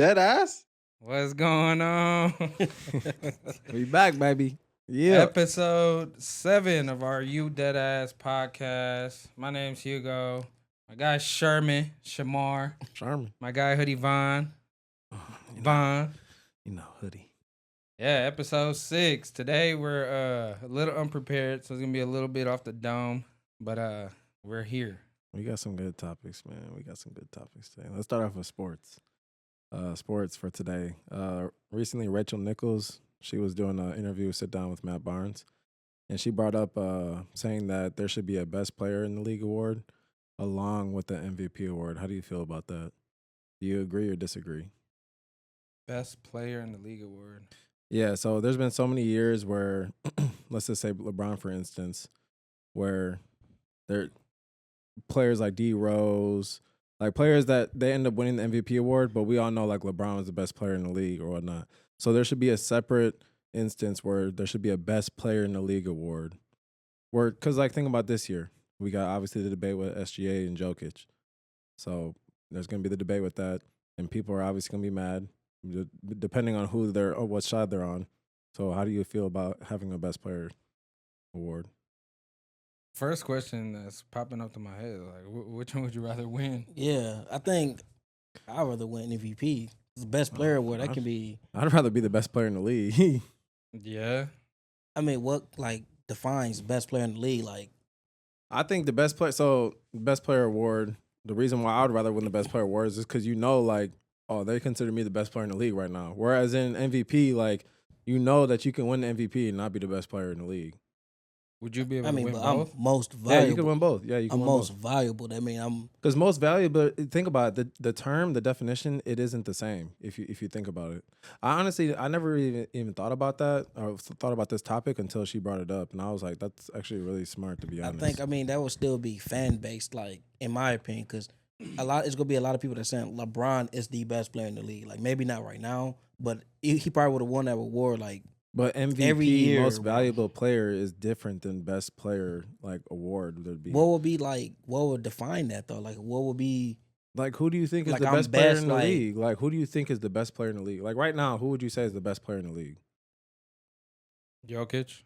Deadass? What's going on? We back, baby. Yeah. Episode 7 of our You Deadass podcast. My name's Hugo. My guy Shamar. Charmin. My guy Hoodie Vaughn. Hoodie. Yeah, episode 6. Today we're a little unprepared, so it's gonna be a little bit off the dome, but we're here. We got some good topics, man. We got some good topics today. Let's start off with sports. Sports for today. Recently, Rachel Nichols, she was doing an interview, sit down with Matt Barnes, and she brought up saying that there should be a Best Player in the League award along with the MVP award. How do you feel about that? Do you agree or disagree? Best Player in the League award. Yeah, so there's been so many years where, let's just say LeBron, for instance, where there players like D Rose, like players that they end up winning the MVP award, but we all know like LeBron was the best player in the league or whatnot. So there should be a separate instance where there should be a Best Player in the League award. Because like think about this year, we got obviously the debate with SGA and Jokic. So there's going to be the debate with that, and people are obviously going to be mad depending on who they're or what side they're on. So how do you feel about having a Best Player award? First question that's popping up to my head, like, which one would you rather win? Yeah, I think I'd rather win MVP. The Best Player award, that can be... I'd rather be the best player in the league. Yeah. I mean, what, like, defines best player in the league? Like, I think the best player, so Best Player award, the reason why I would rather win the Best Player award is just because like, oh, they consider me the best player in the league right now. Whereas in MVP, like, you know that you can win the MVP and not be the best player in the league. Would you be able I to mean, win but both? I'm most valuable. Yeah, you can win both. Yeah, you can I'm win most both. valuable. I mean, I'm... Because most valuable, think about it, the term, the definition, it isn't the same if you think about it. I never even thought about that or thought about this topic until she brought it up. And I was like, that's actually really smart, to be honest. I mean, that would still be fan-based, like, in my opinion, because it's going to be a lot of people that saying LeBron is the best player in the league. Like, maybe not right now, but he probably would have won that award, like, but MVP, every year, most valuable player, is different than best player like award would be. What would define that though? Like, what would be like? Who do you think is like the I'm best player in the like- league? Like, who do you think is the best player in the league? Like right now, who would you say is the best player in the league? Jokic.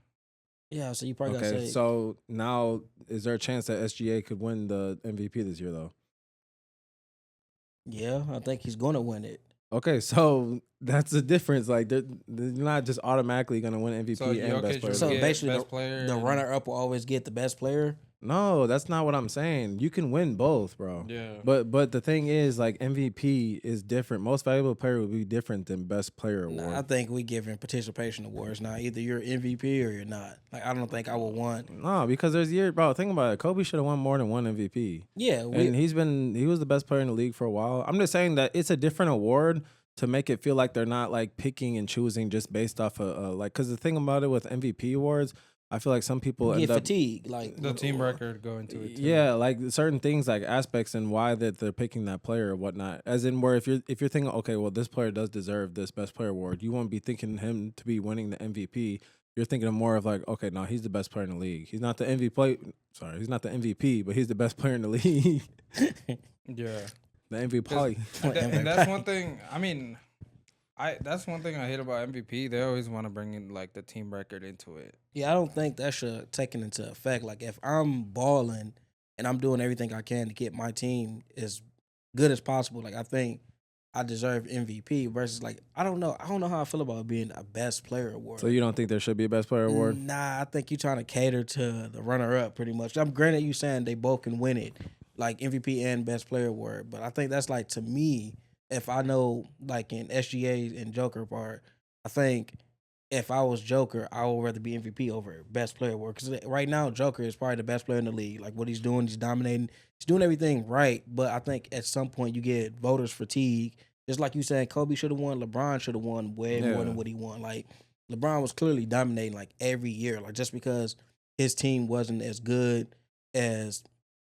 Yeah, so you probably Okay, gotta say so now is there a chance that SGA could win the MVP this year though? yeah, I think he's gonna win it. Okay, so that's the difference. Like, they're not just automatically going to win MVP So and Jokic best player. would So get basically, best player the and- runner-up will always get the best player. No, that's not what I'm saying. You can win both, bro. Yeah. But the thing is, like, MVP is different. Most valuable player would be different than best player award. Nah, I think we giving participation awards now. Either you're MVP or you're not. Like, I don't think I would want. No, because there's years, bro. Think about it. Kobe should have won more than one MVP. Yeah, And he was the best player in the league for a while. I'm just saying that it's a different award to make it feel like they're not like picking and choosing just based off of like, because the thing about it with MVP awards, I feel like some people get end up fatigued. Like The team record go into it too. yeah, like certain things, like aspects and why that they're picking that player or whatnot. As in, where if you're thinking, okay, well, this player does deserve this best player award, you won't be thinking him to be winning the MVP. You're thinking of more of like, okay, no, he's the best player in the league. He's not the MVP. Sorry, he's not the MVP, but he's the best player in the league. Yeah. The MVP. And that's one thing. I mean, that's one thing I hate about MVP. They always want to bring in like the team record into it. Yeah, I don't think that should take it into effect. Like, if I'm balling and I'm doing everything I can to get my team as good as possible, like, I think I deserve MVP versus, like, I don't know how I feel about being a best player award. So you don't think there should be a best player award? Nah, I think you're trying to cater to the runner-up pretty much. I'm granted you saying they both can win it, like MVP and best player award, but I think that's like, to me, if I know, like, in SGA and Joker part, I think if I was Joker, I would rather be MVP over best player award. Because right now, Joker is probably the best player in the league. Like, what he's doing, he's dominating. He's doing everything right. But I think at some point you get voters fatigue. Just like you said, Kobe should have won. LeBron should have won way more than what he won. Like, LeBron was clearly dominating, like, every year. Like, just because his team wasn't as good as...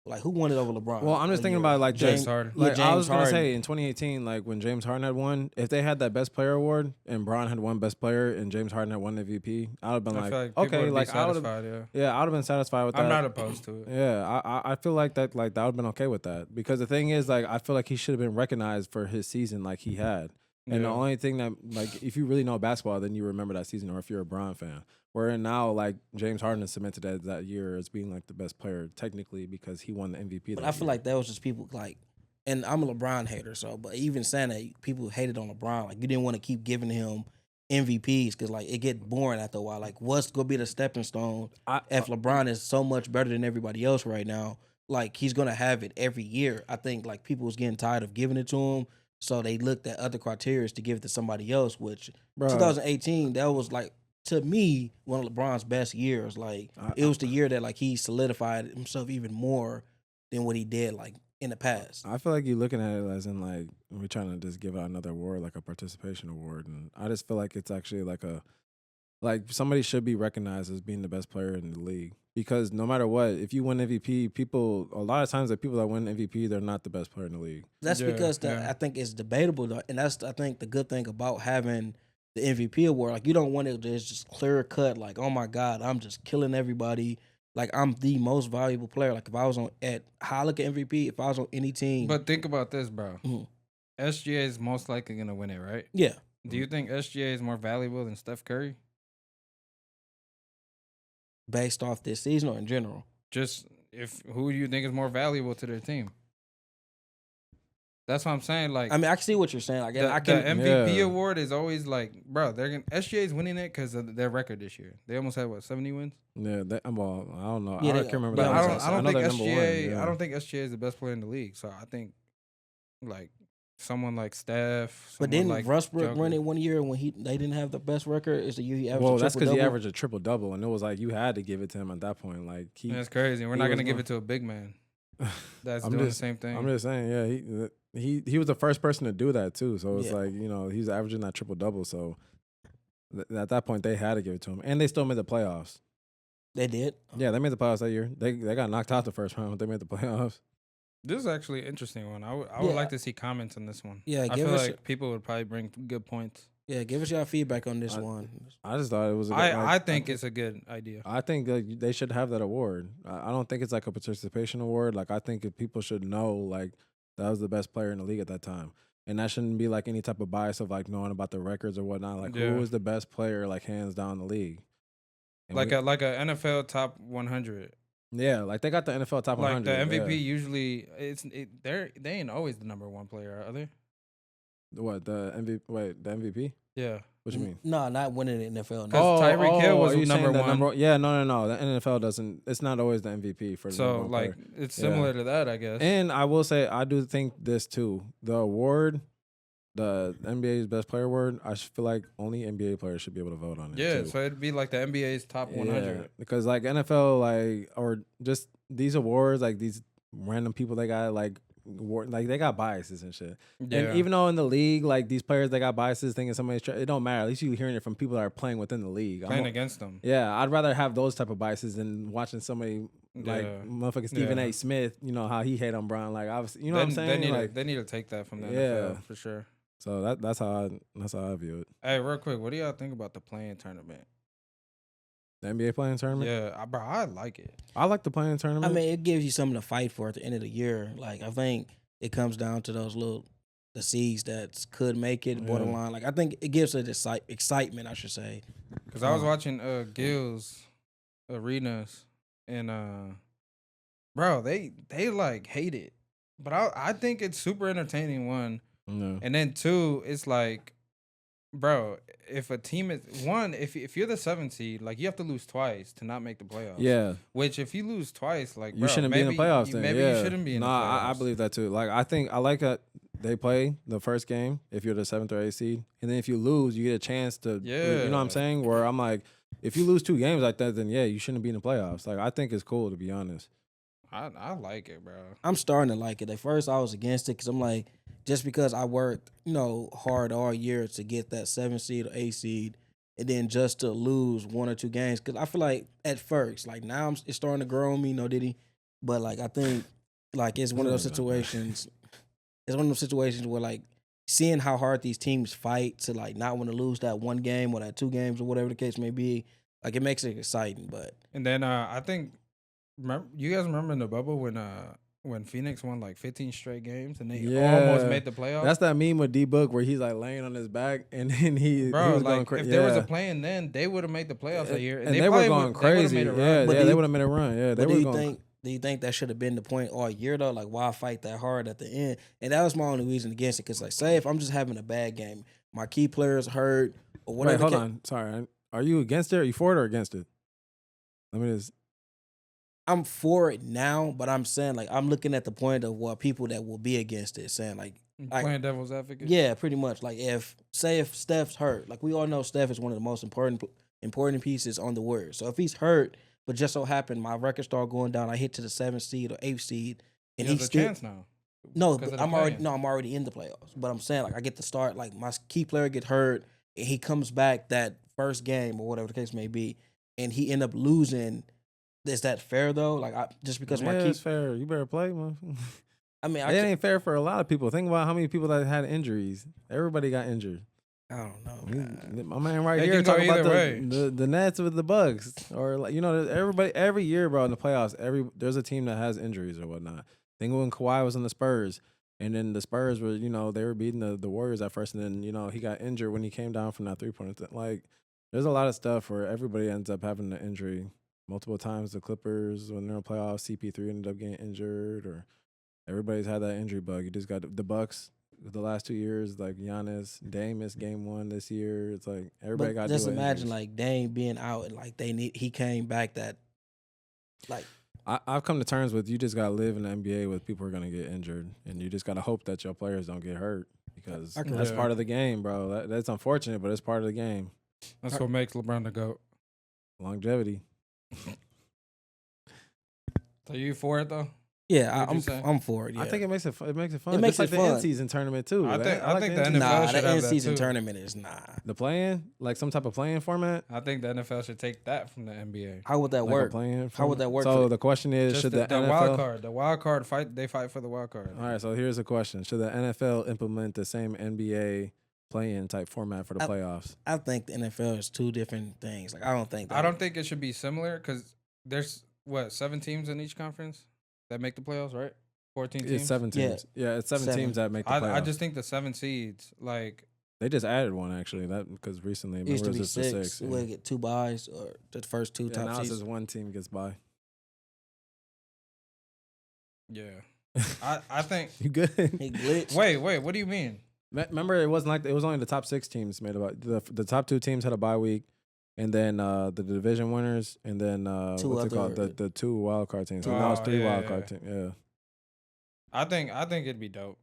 Like, who won it over LeBron? Well, I'm just thinking about like James Harden. Like, Yeah, I was James gonna Harden. say in 2018, like when James Harden had won, if they had that best player award and Bron had won best player and James Harden had won MVP, I would have been I like, feel like people okay, would be like I would have, satisfied, yeah. I would have been satisfied with that. I'm not opposed to it. Yeah, I feel like that would have been okay with that because the thing is, like, I feel like he should have been recognized for his season like he had. And the Yeah. only thing that, like, if you really know basketball, then you remember that season, or if you're a Bron fan. Where now, like, James Harden is cemented that year as being, like, the best player, technically, because he won the MVP But that I feel year. like that was just people like, and I'm a LeBron hater, so but even saying that people hated on LeBron, like you didn't want to keep giving him MVPs because like it get boring after a while. Like what's gonna be the stepping stone if LeBron is so much better than everybody else right now? Like he's gonna have it every year. I think like people was getting tired of giving it to him, so they looked at other criteria to give it to somebody else. Which Bruh, 2018, that was like to me one of LeBron's best years. Like it was the year that like he solidified himself even more than what he did like in the past. I feel like you're looking at it as in, like, we're trying to just give out another award, like a participation award. And I just feel like it's actually like somebody should be recognized as being the best player in the league. Because no matter what, if you win MVP, a lot of times the people that win MVP, they're not the best player in the league. That's Yeah, because yeah. I think it's debatable, though, and that's I think the good thing about having the MVP award. Like you don't want it to just clear cut. Like oh my god, I'm just killing everybody. Like I'm the most valuable player. Like if I was how I look at MVP, if I was on any team, But think about this, bro. Mhm. SGA is most likely gonna win it, right? yeah, Do you think SGA is more valuable than Steph Curry? based off this season or in general. Just if who do you think is more valuable to their team? That's what I'm saying. Like I mean, I can see what you're saying. Like the, I can. the MVP Yeah. award is always like, bro, SGA is winning it because of their record this year. They almost had 70 wins. Yeah, well, I don't know. Yeah, I they- can't remember. but that But I exact- don't know think they're number one, SGA. yeah. I don't think SGA is the best player in the league. So I think like someone like Steph. But someone didn't like Westbrook Joker. run it one year when they didn't have the best record? Is the year he averaged Well, a that's because he triple-double? averaged a triple double, and it was like you had to give it to him at that point. Like That's crazy. We're he not was gonna give going- it to a big man that's I'm doing just- the same thing. I'm just saying, yeah, he was the first person to do that too. So it's Yeah. like, he's averaging that triple double. So at that point, they had to give it to him, and they still made the playoffs. They did. Yeah, they made the playoffs that year. They got knocked out the first round, but they made the playoffs. This is actually an interesting one. I would Yeah. like to see comments on this one. Yeah, I give feel us like people would probably bring good points. Yeah, give us your feedback on this I- one. I just thought it was. I think it's a good idea. I think they should have that award. I don't think it's like a participation award. Like I think if people should know like that was the best player in the league at that time, and that shouldn't be like any type of bias of like knowing about the records or whatnot. Like Yeah. who is the best player like hands down in the league? And Like a NFL top 100. yeah, like they got the NFL top Like 100. the MVP yeah. usually they ain't always the number one player, are they? What the MVP? Wait, the MVP? Yeah. What you mean? No, not winning the NFL. Because Tyreek Hill was are you saying number the one. Yeah, no. The NFL doesn't. It's not always the MVP for the So number one like player. it's similar to that, I guess. And I will say, I do think this too. The award, the NBA's best player award, I feel like only NBA players should be able to vote on it. Yeah, too. so it'd be like the NBA's top 100. Yeah, because like NFL, like or just these awards, like these random people they got like they got biases and shit. Yeah. And even though in the league, like these players they got biases, thinking somebody's it don't matter. At least you're hearing it from people that are playing within the league. Playing against them. Yeah, I'd rather have those type of biases than watching somebody like Yeah. motherfucking Stephen Yeah. A. Smith. You know how he hate on Brown. Like obviously, you know what I'm saying. They need to take that from the Yeah. NFL for sure. So that's how I view it. Hey, real quick, what do y'all think about the playing tournament? The NBA playing tournament. Yeah, bro, I like it. I like the playing tournament. I mean, it gives you something to fight for at the end of the year. Like I think it comes down to those the seeds that could make it Yeah. borderline. Like I think it gives it excitement, I should say. Because I was watching Gil's arenas and bro, they like hate it. But I think it's super entertaining, one. no. And then two, it's like, bro, if a team is one, if you're the 7th seed, like you have to lose twice to not make the playoffs. Yeah, Which if you lose twice, like you bro, shouldn't maybe, be in the playoffs. Then Maybe yeah. you shouldn't be in the Nah, playoffs. I believe that too. Like I like that they play the first game if you're the 7th or 8th seed, and then if you lose, you get a chance to. Yeah. You know what I'm saying? Where I'm like, if you lose 2 games like that, then yeah, you shouldn't be in the playoffs. Like I think it's cool to be honest. I like it, bro. I'm starting to like it. At first, I was against it because I'm like, just because I worked, hard all year to get that 7 seed or 8 seed, and then just to lose 1 or 2 games. Because I feel like at first, like now it's starting to grow on me, Diddy. But like I think, like it's one of those situations. It's one of those situations where like seeing how hard these teams fight to like not want to lose that 1 game or that 2 games or whatever the case may be, like it makes it exciting. But And then I think, you guys remember in the bubble when when Phoenix won like 15 straight games and they Yeah. almost made the playoffs. That's that meme with D Book where he's like laying on his back and then he Bro, was like going crazy. if there was a plan, then they would have made the playoffs that year, and they were going crazy. Made a run. Yeah, But yeah, do they you- would have made a run. Yeah, they But were do you going. think? Do you think that should have been the point all year though? Like, why fight that hard at the end? And that was my only reason against it. Because, like, say if I'm just having a bad game, my key players hurt or whatever. Wait, hold on. Sorry, are you against it? Are you for it or against it? Let me just. I'm for it now, but I'm saying like I'm looking at the point of what people that will be against it saying like, Playing devil's advocate. yeah, pretty much. Like if Steph's hurt, like we all know Steph is one of the most important pieces on the Warriors. So if he's hurt, but just so happened my record start going down, I hit to the 7th seed or 8th seed, and He has he's a still chance now. no. because But of the I'm already in the playoffs. But I'm saying like I get to start like my key player get hurt, and he comes back that first game or whatever the case may be, and he end up losing. Is that fair though? Like just because Yeah, my key, it's fair. You better play, man. I mean, It ain't fair for a lot of people. Think about how many people that had injuries. Everybody got injured. I don't know. Man. My man right They here can go talking about either way. the Nets with the Bucks, or like everybody every year, bro, in the playoffs. There's a team that has injuries or whatnot. Think when Kawhi was in the Spurs, and then the Spurs were they were beating the Warriors at first, and then he got injured when he came down from that 3-pointer. Like there's a lot of stuff where everybody ends up having an injury multiple times. The Clippers when they're in playoffs, CP3 ended up getting injured, or everybody's had that injury bug. You just got the Bucks. The last 2 years, like Giannis, Dame missed game 1 this year. It's like everybody got. Just imagine injuries. like Dame being out and like he came back that like I've come to terms with you just gotta live in the NBA with people who are gonna get injured, and you just gotta hope that your players don't get hurt because that's Yeah. part of the game, bro. That's unfortunate, but it's part of the game. That's what makes LeBron the GOAT. Longevity. So you for it though? yeah, What'd you say? I'm for it. Yeah. I think it makes it fun. It makes it fun. It makes Just like it the fun. in-season tournament too. I think like the NFL nah, should the have in that season too. tournament is the playing, like some type of playing format. I think the NFL should take that from the NBA. How would that Like work? a playing How would format? that work So for the question is, Just should the the NFL? wild card, the wild card fight? They fight for the wild card. All right, so here's the question: should the NFL implement the same NBA play-in type format for the playoffs? I think the NFL is two different things. Like I don't think I don't think it should be similar because there's 7 teams in each conference that make the playoffs, right? 14 teams. It's 7 Yeah. teams. Yeah, it's 7 7. teams that make the playoffs. I just think the 7 seeds, like They just added one actually. That because recently it used to remember, be it was just the 6. 6. We'll get 2 buys or the first 2 Yeah, top now it's seeds. just one team gets by. yeah. I think. You good? He glitched. Wait, what do you mean? Remember, it wasn't like it was only the top 6 teams made about the top 2 teams had a bye week, and then the division winners, and then Two what's it called? other- The 2 wild card teams. So now it's 3 yeah, wild yeah. card teams. Yeah. I think it'd be dope.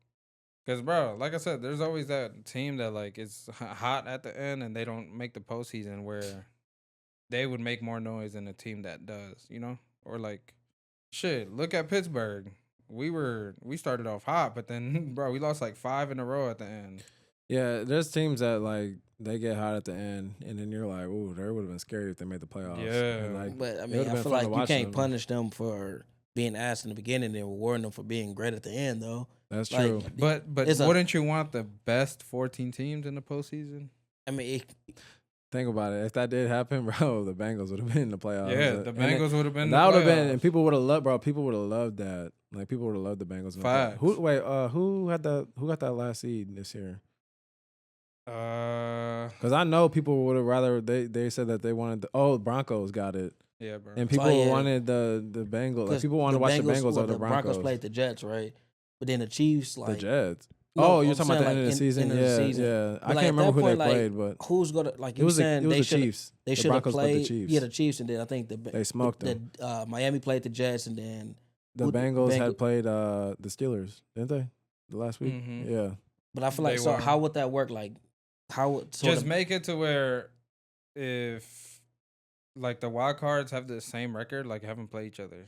Cause bro, like I said, there's always that team that like is hot at the end and they don't make the postseason where they would make more noise than a team that does, Or like, shit, look at Pittsburgh. We started off hot, but then bro, we lost like 5 in a row at the end. Yeah, there's teams that like they get hot at the end, and then you're like, "Ooh, that would have been scary if they made the playoffs." Yeah. And, like, But I it mean, would've I been feel fun to like you watch can't them. punish them for being asked in the beginning and rewarding them for being great at the end, though. that's Like, true. But It's a- wouldn't you want the best 14 teams in the postseason? I mean, Think about it. If that did happen, bro, the Bengals would have been in the playoffs. Yeah, the And Bengals would have been. that would would have been, and people would have loved, bro. People would have loved that. Like people would have loved the Bengals. in the playoffs. Facts. Who got that last seed this year? Uh, Because I know people would have rather they said that they wanted the Broncos got it, yeah, bro. and people yeah. wanted the Bengals. Like 'cause people wanted to watch the Bengals over the Broncos. played the Jets, right? But then the Chiefs, The like Jets. No, You're I'm talking about the saying, end of the like, season. end of the Yeah, season. yeah. I But, like, can't at remember that who point, they like, played, but who's gonna like it you was saying it was they the should Chiefs. they The should have Broncos played played the Chiefs. Yeah, the Chiefs, and then I think They smoked them. Miami played the Jets, and then The who- Bengals Bengals- had played the Steelers, didn't they? The last week. Mhm. Yeah. but I feel like They so were. how would that work? Like how would sort Just of, make it to where if like the wild cards have the same record, like haven't played each other.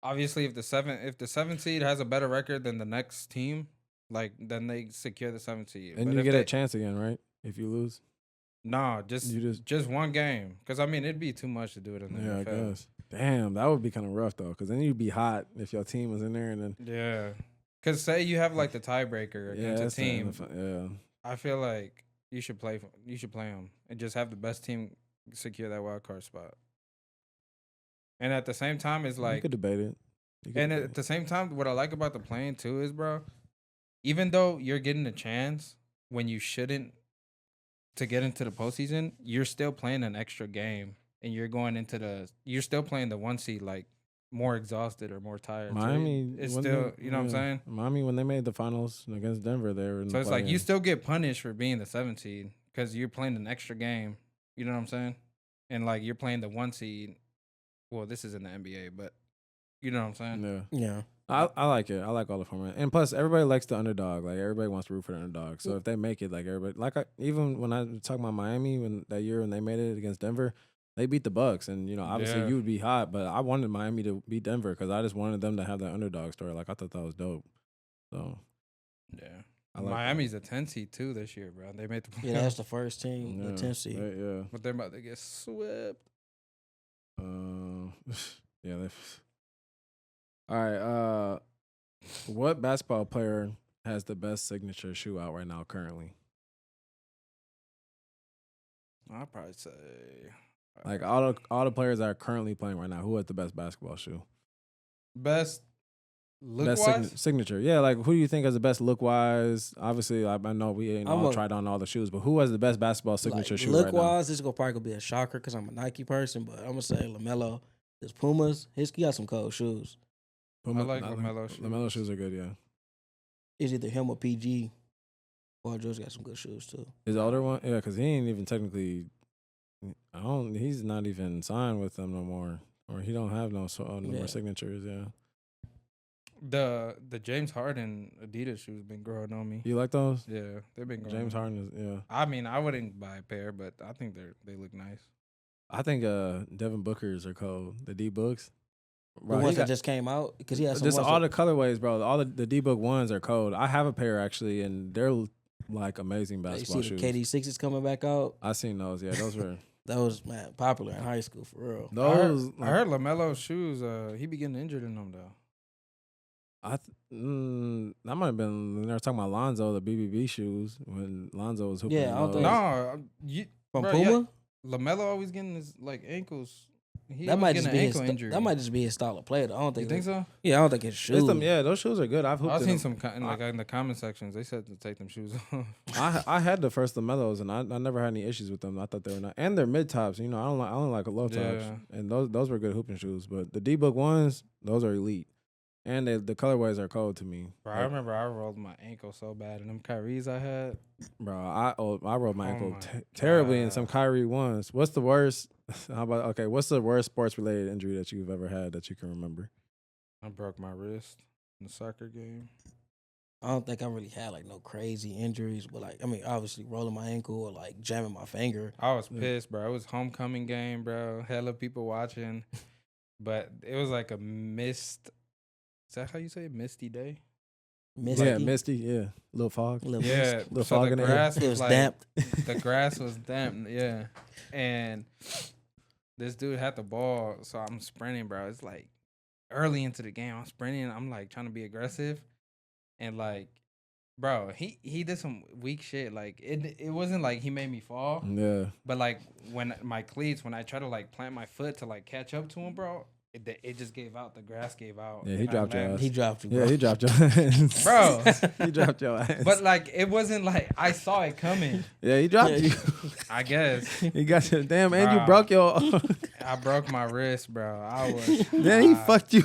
Obviously, if the 7th seed has a better record than the next team, like then they secure the 7th seed. And But you if get they, a chance again, right? If you lose. Nah, You just one game. Because I mean, it'd be too much to do it in the Yeah, I NFL. guess. Damn, that would be kind of rough though, because then you'd be hot if your team was in there, and then Yeah. Because say you have like the tiebreaker yeah, against that's a team, yeah. I feel like you should play them and just have the best team secure that wild card spot. And at the same time, it's You like could debate it. And at the same time, what I like about the playing too is, bro, even though you're getting a chance when you shouldn't to get into the postseason, you're still playing an extra game, and you're still playing the 1 seed like more exhausted or more tired. Miami, so it's when still, they- you know what I'm yeah. saying? Miami, when they made the finals against Denver, they were in So the it's like you play-in. still get punished for being the 7 seed because you're playing an extra game. You know what I'm saying? And like you're playing the 1 seed. Well, this is in the NBA, but you know what I'm saying? Yeah. Yeah. I like it. I like all the format, and plus everybody likes the underdog. Like everybody wants to root for the underdog. So if they make it, like everybody, even when I talk about Miami when that year when they made it against Denver, they beat the Bucks, and obviously Yeah. you would be hot, but I wanted Miami to beat Denver because I just wanted them to have that underdog story. Like I thought that was dope. So Yeah. I like Miami's a 10 seed too this year, bro. They made the playoffs. Yeah, that's the first team, yeah, the 10th seed. yeah. But they're about to get swept. Yeah. All right. What basketball player has the best signature shoe out right now currently? I'll probably say Like all the players that are currently playing right now, who has the best basketball shoe? best look Best wise. signature. Yeah, like who do you think has the best look wise? Obviously, I know we ain't I'm all a- tried on all the shoes, but who has the best basketball signature Like, shoe look right now? wise, this is gonna probably be a shocker because I'm a Nike person, but I'm gonna say LaMelo. His Pumas, he got some cold shoes. I like LaMelo shoes. LaMelo shoes are good, yeah. It's either him or PG. Paul George got some good shoes too. His older one, yeah, because he ain't even technically. He's not even signed with them no more, or he don't have no Yeah. more signatures. Yeah, The James Harden Adidas shoes been growing on me. you like those? Yeah, they've been growing. James on me. Harden is, yeah. I mean, I wouldn't buy a pair, but I think they look nice. I think Devin Booker's are cold. The D Books. The ones that just came out because he has some Just ones all that- the colorways, bro. All the D Book ones are cold. I have a pair actually, and they're like amazing you basketball see the shoes. KD sixes coming back out. I seen those. Yeah, those were That was popular in high school for real. those. I heard LaMelo's shoes. He be getting injured in them though. That might have been when they were talking about Lonzo, the BBB shoes when Lonzo was hooping. Yeah, I don't think- No, you From bro, Puma, LaMelo always getting his like ankles. He that was might getting just an be his. ankle injury. That might just be his style of play. I don't You think. think so? Yeah, I don't think it's shoes. Yeah, those shoes are good. I've hooped I've in seen them. some in the comment sections. They said to take them shoes off. I had the first Lamelos and I never had any issues with them. I thought they were not, and they're mid tops. I don't like low tops, Yeah. and those were good hooping shoes. But the D Book ones, those are elite, and the colorways are cold to me. Bro, I remember I rolled my ankle so bad in them Kyries I had. Bro, I rolled my Oh ankle my terribly in God. some Kyrie ones. What's the worst? How about What's the worst sports related injury that you've ever had that you can remember? I broke my wrist in the soccer game. I don't think I really had like no crazy injuries, but like I mean, obviously rolling my ankle or like jamming my finger. I was Yeah. pissed, bro. It was homecoming game, bro. Hella people watching, but it was like a mist. Is that how you say it? Misty day? Misty. Yeah, misty. Yeah, little fog. Little Yeah, Little so fog the in the air. grass It was was like damp. the grass was damp. Yeah, and this dude had the ball, so I'm sprinting, bro. It's like early into the game. I'm sprinting. I'm like trying to be aggressive, and like, bro, he did some weak shit. Like it wasn't like he made me fall, Yeah, but like when my cleats, when I try to like plant my foot to like catch up to him, bro, it just gave out. The grass gave out. Yeah, he and I dropped your landed. ass. He dropped you, bro. yeah, he dropped your ass, Bro. he dropped your ass. But like it wasn't like I saw it coming. yeah, he dropped you. I guess He got your damn, and you Bruh. broke your. I broke my wrist, bro. I was. Then he fucked you.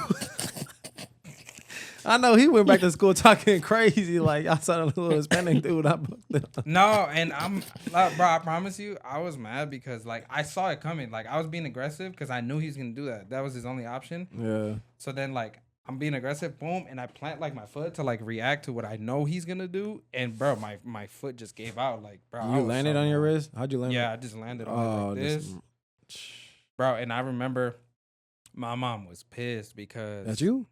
I know he went back to school talking crazy like I saw a little Hispanic dude. I booked him. No, and I'm like, bro, I promise you, I was mad because like I saw it coming. Like I was being aggressive because I knew he was gonna do that. That was his only option. Yeah, So then like I'm being aggressive, boom, and I plant like my foot to like react to what I know he's gonna do. And bro, my foot just gave out. Like, bro, I you was landed so on your mad. wrist. How'd you land? Yeah, I just landed on it like this, bro. And I remember my mom was pissed because That's you.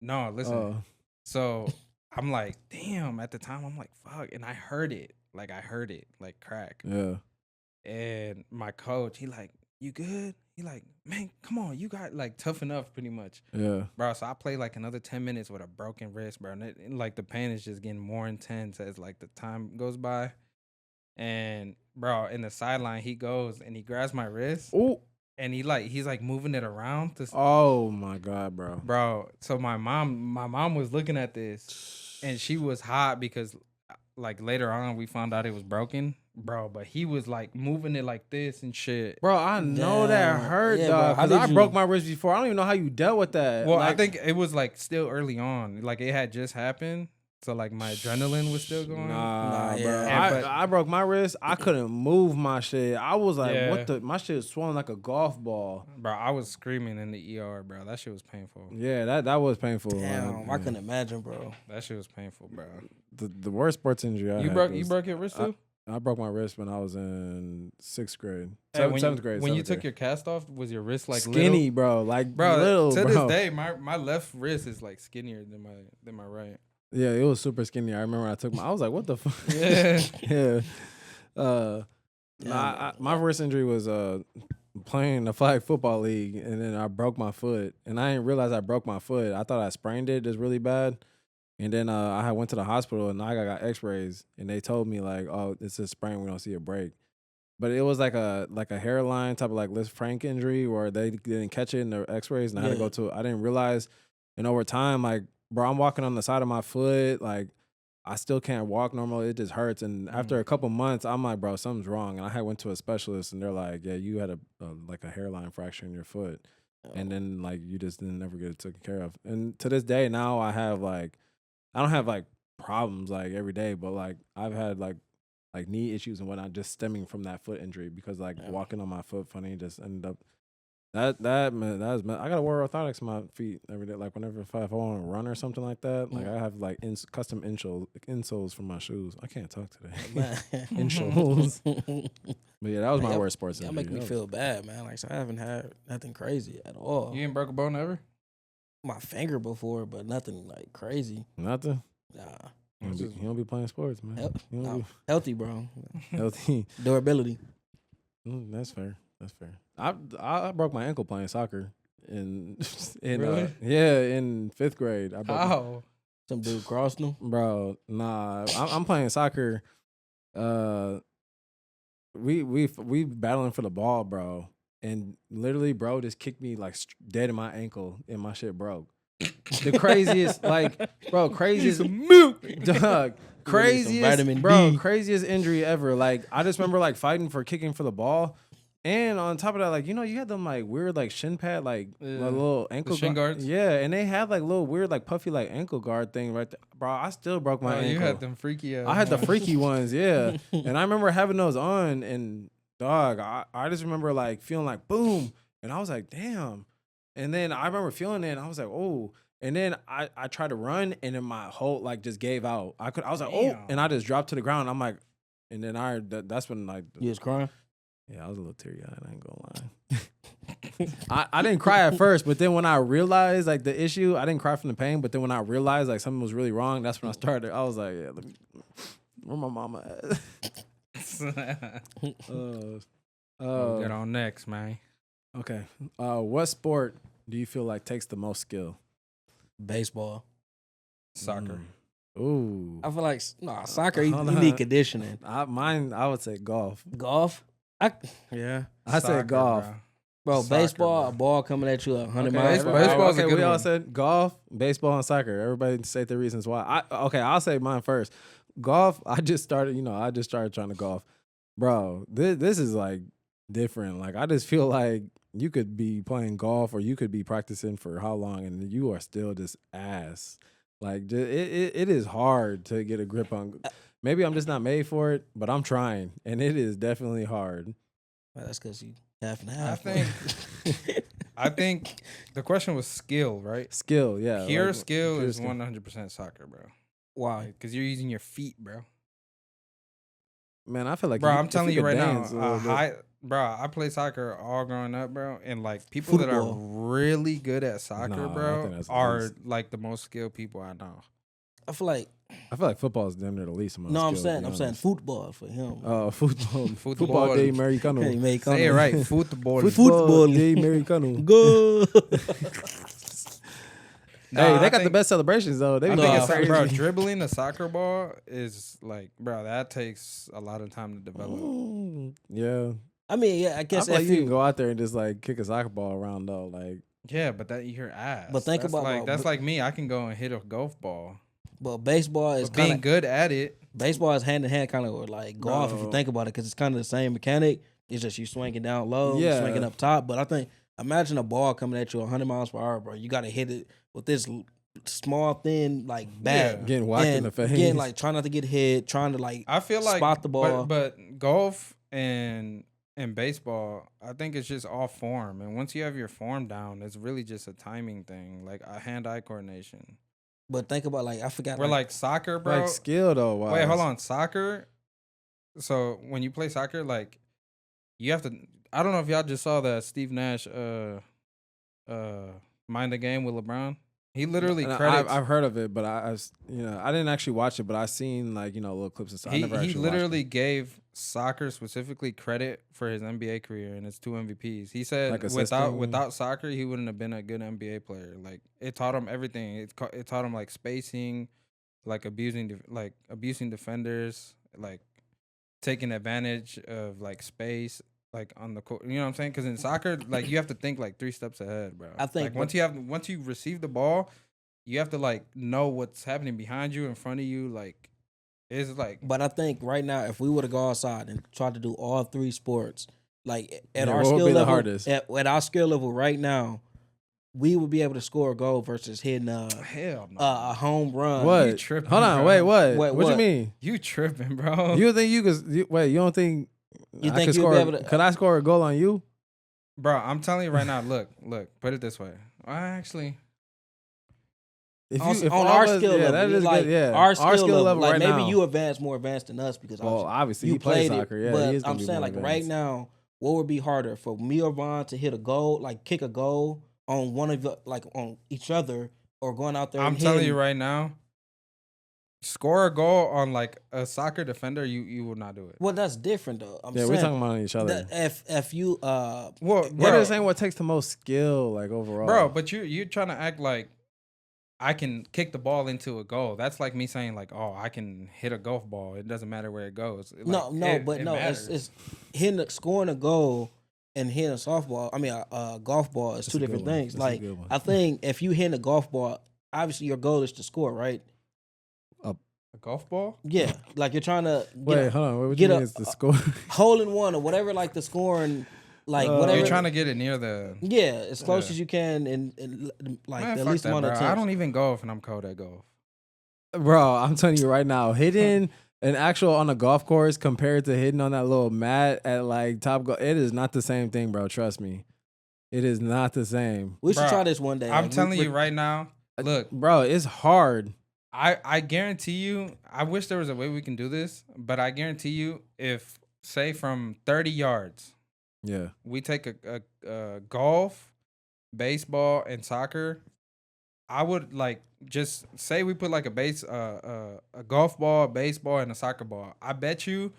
No, listen. Oh, So I'm like, damn. At the time, I'm like, fuck, and I heard it like crack. yeah. And my coach, he like, you good? He like, man, come on, you got like tough enough, pretty much, Yeah. bro. So I played like another 10 minutes with a broken wrist, bro. And like the pain is just getting more intense as like the time goes by. And bro, in the sideline, he goes and he grabs my wrist. Oh, and he's like moving it around to Oh my god, bro. bro. So my mom was looking at this, and she was hot because like later on we found out it was broken, bro. But he was like moving it like this and shit. Bro, I know that Damn. hurt, Yeah, dog. bro. How Because I did broke you- my wrist before. I don't even know how you dealt with that. Well, like, I think it was like still early on, like it had just happened, so like my adrenaline was still going. Nah, bro. yeah. But- I broke my wrist. I couldn't move my shit. I was like, Yeah. what the? My shit was swollen like a golf ball. Bro, I was screaming in the ER, bro. That shit was painful. Yeah, that was painful. Damn, I couldn't imagine, bro. That shit was painful, bro. The worst sports injury I You had broke was- your wrist too? I broke my wrist when I was in 6th grade. Hey, when Seventh you, grade. When you seventh took grade. your cast off, was your wrist like skinny, little? bro. Like Bro, little, to bro. this day, my left wrist is like skinnier than my right. Yeah, it was super skinny. I remember I took I was like, what the fuck? Yeah. yeah. Yeah, My wrist injury was playing the flag football league, and then I broke my foot, and I didn't realize I broke my foot. I thought I sprained it just really bad, and then I had went to the hospital, and I got X-rays, and they told me like, oh, it's a sprain. We don't see a break. But it was like a hairline type of like Liz Frank injury where they didn't catch it in the X-rays, and I had to Yeah. go to. I didn't realize, and over time, like, bro, I'm walking on the side of my foot, like. I still can't walk normal. It just hurts. And after a couple months, I'm like, bro, something's wrong. And I had went to a specialist, and they're like, yeah, you had a hairline fracture in your foot, and then like you just didn't never get it taken care of. And to this day, now I have like, I don't have like problems like every day, but like I've had like knee issues and whatnot just stemming from that foot injury because like walking on my foot funny just ended up. Man, I gotta wear orthotics on my feet every day. Like whenever if I want to run or something like that, like I have like custom insoles for my shoes. I can't talk today. Insoles. But yeah, that was my Y'all- worst sports Y'all injury. make me That was- feel bad, man. Like, so I haven't had nothing crazy at all. You ain't broke a bone ever? My finger before, but nothing like crazy. nothing. Nah, You don't be playing sports, man. Hel- You nah. don't healthy, bro. be healthy. Durability. That's fair. That's fair. I broke my ankle playing soccer in Really? in 5th grade. I broke How? Some dude crossed them. Bro, nah. I'm playing soccer. We battling for the ball, bro. And literally, bro, just kicked me like dead in my ankle, and my shit broke. The craziest, like, bro, craziest dog, craziest, vitamin bro, D. craziest injury ever. Like, I just remember like fighting for kicking for the ball. And on top of that, like, you know, you had them like weird like shin pad, like little ankle shin guards? Yeah, and they had like little weird like puffy like ankle guard thing right there. Bro, I still broke my ankle. You had them freaky ass I had the ones. freaky ones, yeah. And I remember having those on, and dog, I just remember like feeling like boom, and I was like, damn. And then I remember feeling it, and I was like, oh. And then I tried to run, and then my whole like just gave out. I was like, oh, and I just dropped to the ground. I'm like, and then that's when like You was crying. yeah, I was a little teary eyed. I ain't gonna lie. I didn't cry at first, but then when I realized like the issue, I didn't cry from the pain. But then when I realized like something was really wrong, that's when I started. I was like, yeah, where my mama at? We'll get on next, man. Okay. What sport do you feel like takes the most skill? Baseball. Soccer. Ooh. I feel like soccer. You Hold on. need conditioning. I would say golf. Golf. Yeah. I Soccer, said golf. Bro, Soccer, baseball, bro. a ball coming at you 100 Okay, miles per baseball's hour. a Okay, good we all one. said golf, baseball, and soccer. Everybody say the reasons why. I'll say mine first. Golf, I just started trying to golf. Bro, this is like different. Like I just feel like you could be playing golf or you could be practicing for how long and you are still just ass. Like it is hard to get a grip on. Maybe I'm just not made for it, but I'm trying, and it is definitely hard. Well, that's because you half and half. I think the question was skill, right? Skill, yeah. Pure like, skill pure is 100% soccer, bro. Why? Because you're using your feet, bro. Man, I feel like Bro, you- I'm if telling you could right now, dance a little bit. bro, I played soccer all growing up, bro, and like people that are Football. really good at soccer, Nah, I bro, think that's the are least. like the most skilled people I know. I feel like I feel like football is damn near the least amount. no. of I'm skill, saying to be saying honest. football for him. Football. Football. Football de Americano. He may come Say it in. right, football. Football. de Americano. Go. Hey, I they got the think- best celebrations though. They I be think going it's crazy. bro, dribbling a soccer ball is like, bro, that takes a lot of time to develop. Yeah, I mean, yeah, I I guess feel like if you can go out there and just like kick a soccer ball around though. Like, Yeah, but that you're ass. But think that's about like what- that's like me. I can go and hit a golf ball, but baseball is but being kind of good at it. baseball is hand in hand, kind of with like golf. If you Bro. think about it, because it's kind of the same mechanic. It's just you swinging down low, Yeah. swinging up top. But I think imagine a ball coming at you 100 miles per hour, bro. You got to hit it with this small, thin like bat. Yeah. getting whacked in And the face. again, like trying not to get hit, trying to like I feel like spot the ball. but golf and baseball, I think it's just all form. And once you have your form down, it's really just a timing thing, like a hand-eye coordination. But think about like I forgot. We're like soccer, bro. like skill though. Wise. Wait, hold on. Soccer. So when you play soccer, like you have to. I don't know if y'all just saw that Steve Nash mind the game with LeBron. He literally And credits. I've heard of it, but I I didn't actually watch it, but I seen like little clips and stuff. I never he actually literally watched gave soccer specifically credit for his NBA career and his 2 MVPs. He said Like without assisting? soccer, he wouldn't have been a good NBA player. Like it taught him everything. It taught him like spacing, like abusing defenders, like taking advantage of like space, like on the court. You know what I'm saying? Because in soccer, like you have to think like 3 steps ahead, bro. I think like once you receive the ball, you have to like know what's happening behind you, in front of you. Like it's like But I think right now, if we were to go outside and try to do all 3 sports, like at Yeah, our what would skill be the level, hardest? at our skill level right now, we would be able to score a goal versus hitting hell no. a home run. What? You tripping, Hold on, bro. wait, what? Wait, what you what? mean? You tripping, bro? You think you could? Wait, you don't think? You I think could you'll score? be able to- Could I score a goal on you? Bro, I'm telling you right now. Look. Put it this way. I actually, If on, if on all our of us- skill yeah, level, that is like good. Yeah, our skill level, like right maybe now. you more advanced than us because Well, obviously you he plays played soccer. it. Yeah, but he is gonna I'm be saying more like right advanced. now, what would be harder for me or Vaughn to hit a goal, like kick a goal on one of the, like on each other, or going out there? I'm and telling hitting- you right now. Score a goal on like a soccer defender, you will not do it. Well, that's different though. I'm Yeah, saying we're talking about each other. that if you Well, We're bro, just saying what takes the most skill, like overall. bro, but you're trying to act like I can kick the ball into a goal. That's like me saying like, oh, I can hit a golf ball. It doesn't matter where it goes. no, Matters. it's scoring a goal and hitting a softball. I mean, a golf ball is That's two a good different one. things. That's a Like good one. I think if you hit a golf ball, obviously your goal is to score, right? A golf ball. Yeah, like you're trying to Wait, hold on. What get you mean a- is the score? hole in one or whatever, like the scoring, like Uh, whatever. You're trying to get it near the. yeah, as close Yeah. as you can, and like Man, the fuck least that, amount of bro. attempts. I don't even golf, and I'm cold at golf. Bro, I'm telling you right now, hitting an actual on a golf course compared to hitting on that little mat at like Top Golf, it is not the same thing, bro. Trust me, it is not the same, We should Bruh, try this one day. I'm Like, telling you right now. Look, bro. It's hard. I guarantee you. I wish there was a way we can do this, but I guarantee you, if say from 30 yards, Yeah, we take a golf, baseball, and soccer. I would like just say we put like a golf ball, a baseball, and a soccer ball. I bet you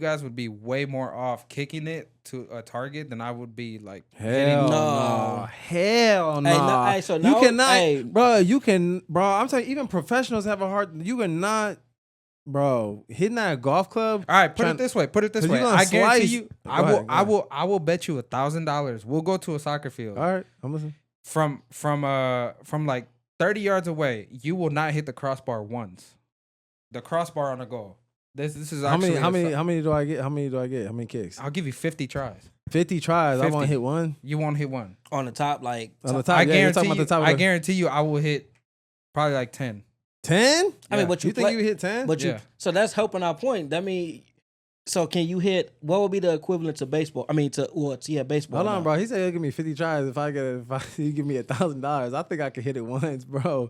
guys would be way more off kicking it to a target than I would be like hell No. no, hell no. Hey, no, hey, so now- you cannot, hey. bro. You can, bro. I'm telling you, even professionals have a hard. You cannot, bro. Hitting that golf club. All right, put Trying- it this way. Put it this 'Cause you way. gonna I guarantee slice- you. Go ahead, go ahead. I will bet you $1,000. We'll go to a soccer field All right, I'm listening. from like 30 yards away. You will not hit the crossbar once. The crossbar on a goal. This is How actually how many do I get? How many do I get? How many kicks? I'll give you 50 tries. 50 tries. I 50. won't hit one You won't hit one. on the top, like on the top. I yeah, you're guarantee talking you. about the top. I guarantee you. I will hit probably like 10. 10. I mean, but You you think play- you hit 10? But you, Yeah. so that's helping our point. That mean, so can you hit? What would be the equivalent to baseball? I mean, baseball. Hold on, now. bro. He said he'll give me 50 tries he give me $1,000. I think I could hit it once, bro.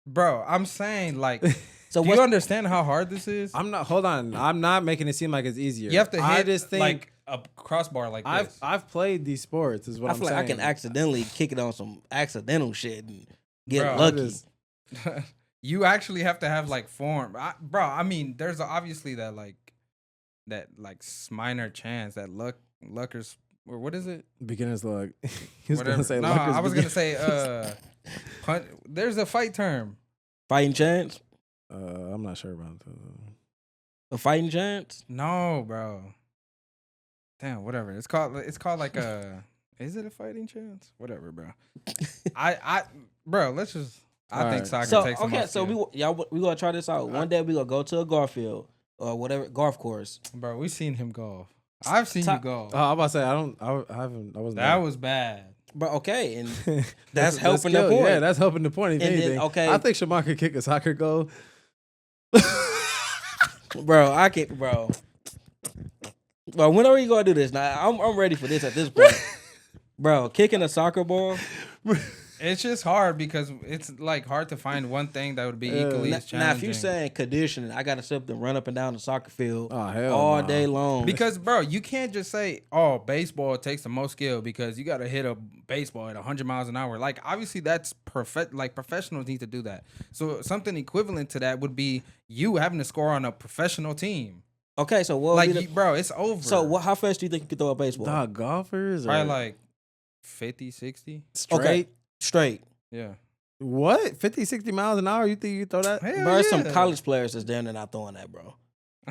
Bro, I'm saying like, So do what? you understand how hard this is? I'm not. Hold on. I'm not making it seem like it's easier. You have to hit I just think like a crossbar like this. I've played these sports. Is what I I'm feel like saying. I can accidentally kick it on some accidental shit and get Bro, lucky. You actually have to have like form, bro. I mean, there's obviously that minor chance that luckers or what is it? beginner's luck. He was Whatever. gonna say No, lucker's I was gonna begin- say there's a fight term. Fighting chance. I'm not sure about that. A fighting chance. No, bro. damn, whatever. It's called like a. Is it a fighting chance? Whatever, bro. Bro, let's just. I think Alright. soccer So takes the most skill. we gonna try this out. One day we gonna go to a golf field or whatever golf course. Bro, we seen him golf. I've seen you golf. I'm about to say I haven't. I wasn't. That there. was bad. But okay, and That's that's helping the skill. point. Yeah, that's helping the point. If And then, anything, okay. I think Shamar could kick a soccer goal. Bro, I can't, bro. Well, when are you gonna do this? Now I'm ready for this at this point. Bro, kicking a soccer ball. It's just hard because it's like hard to find one thing that would be equally as challenging. Now, if you're saying conditioning, I gotta sit up and run up and down the soccer field Oh hell, all no. day long. because, bro, you can't just say, "Oh, baseball takes the most skill," because you got to hit a baseball at 100 miles an hour. Like, obviously, that's perfect. Like, professionals need to do that. So, something equivalent to that would be you having to score on a professional team. Okay, so what? Like, bro, it's over. So, how fast do you think you can throw a baseball? Dog, golfers Probably are like 50, 60. straight. Okay, straight. Yeah. What? 50, 60 miles an hour? You think you throw that? Hell Bro, there's some yeah. college players that's damn near not throwing that, bro.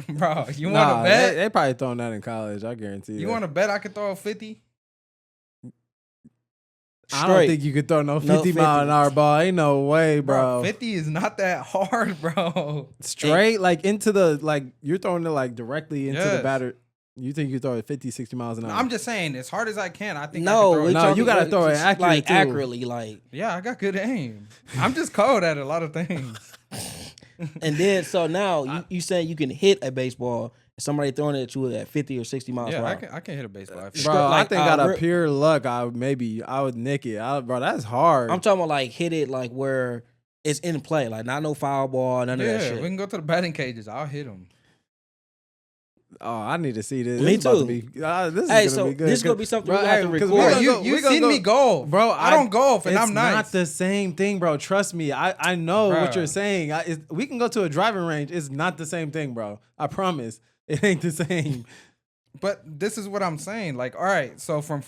Bro, you Nah, want to bet? They probably throwing that in college. I guarantee You want to bet I could throw a 50? I don't think you could throw no 50 mile an hour ball. Ain't no way, bro. 50 is not that hard, bro. Straight, like into the, like you're throwing it like directly into the Yes. batter. You think you throw it 50, 60 miles an hour? I'm just saying, as hard as I can, I think No, I can throw it. No, you gotta throw it accurate, like too. accurately, like. Yeah, I got good aim. I'm just cold at a lot of things. And then so now you saying you can hit a baseball, somebody throwing it at you at 50 or 60 miles per Yeah, hour. I can hit a baseball. Bro, like, I think out of rip- pure luck, I would nick it. Bro, that's hard. I'm talking about like hit it like where it's in play, like not no foul ball, none of that Yeah, shit. we can go to the batting cages. I'll hit them. Oh, I need to see this. Me This is about to too. be, this Hey, is so gonna be good. this is gonna be something Bro, we have to 'cause record. we Bro, gonna go- you we gonna seen go- me golf, Bro, I don't golf, and it's I'm nice. not the same thing, bro. Trust me. I know what Bruh. you're saying. We can go to a driving range. It's not the same thing, bro. I promise. It ain't the same. But this is what I'm saying. Like, all right, so from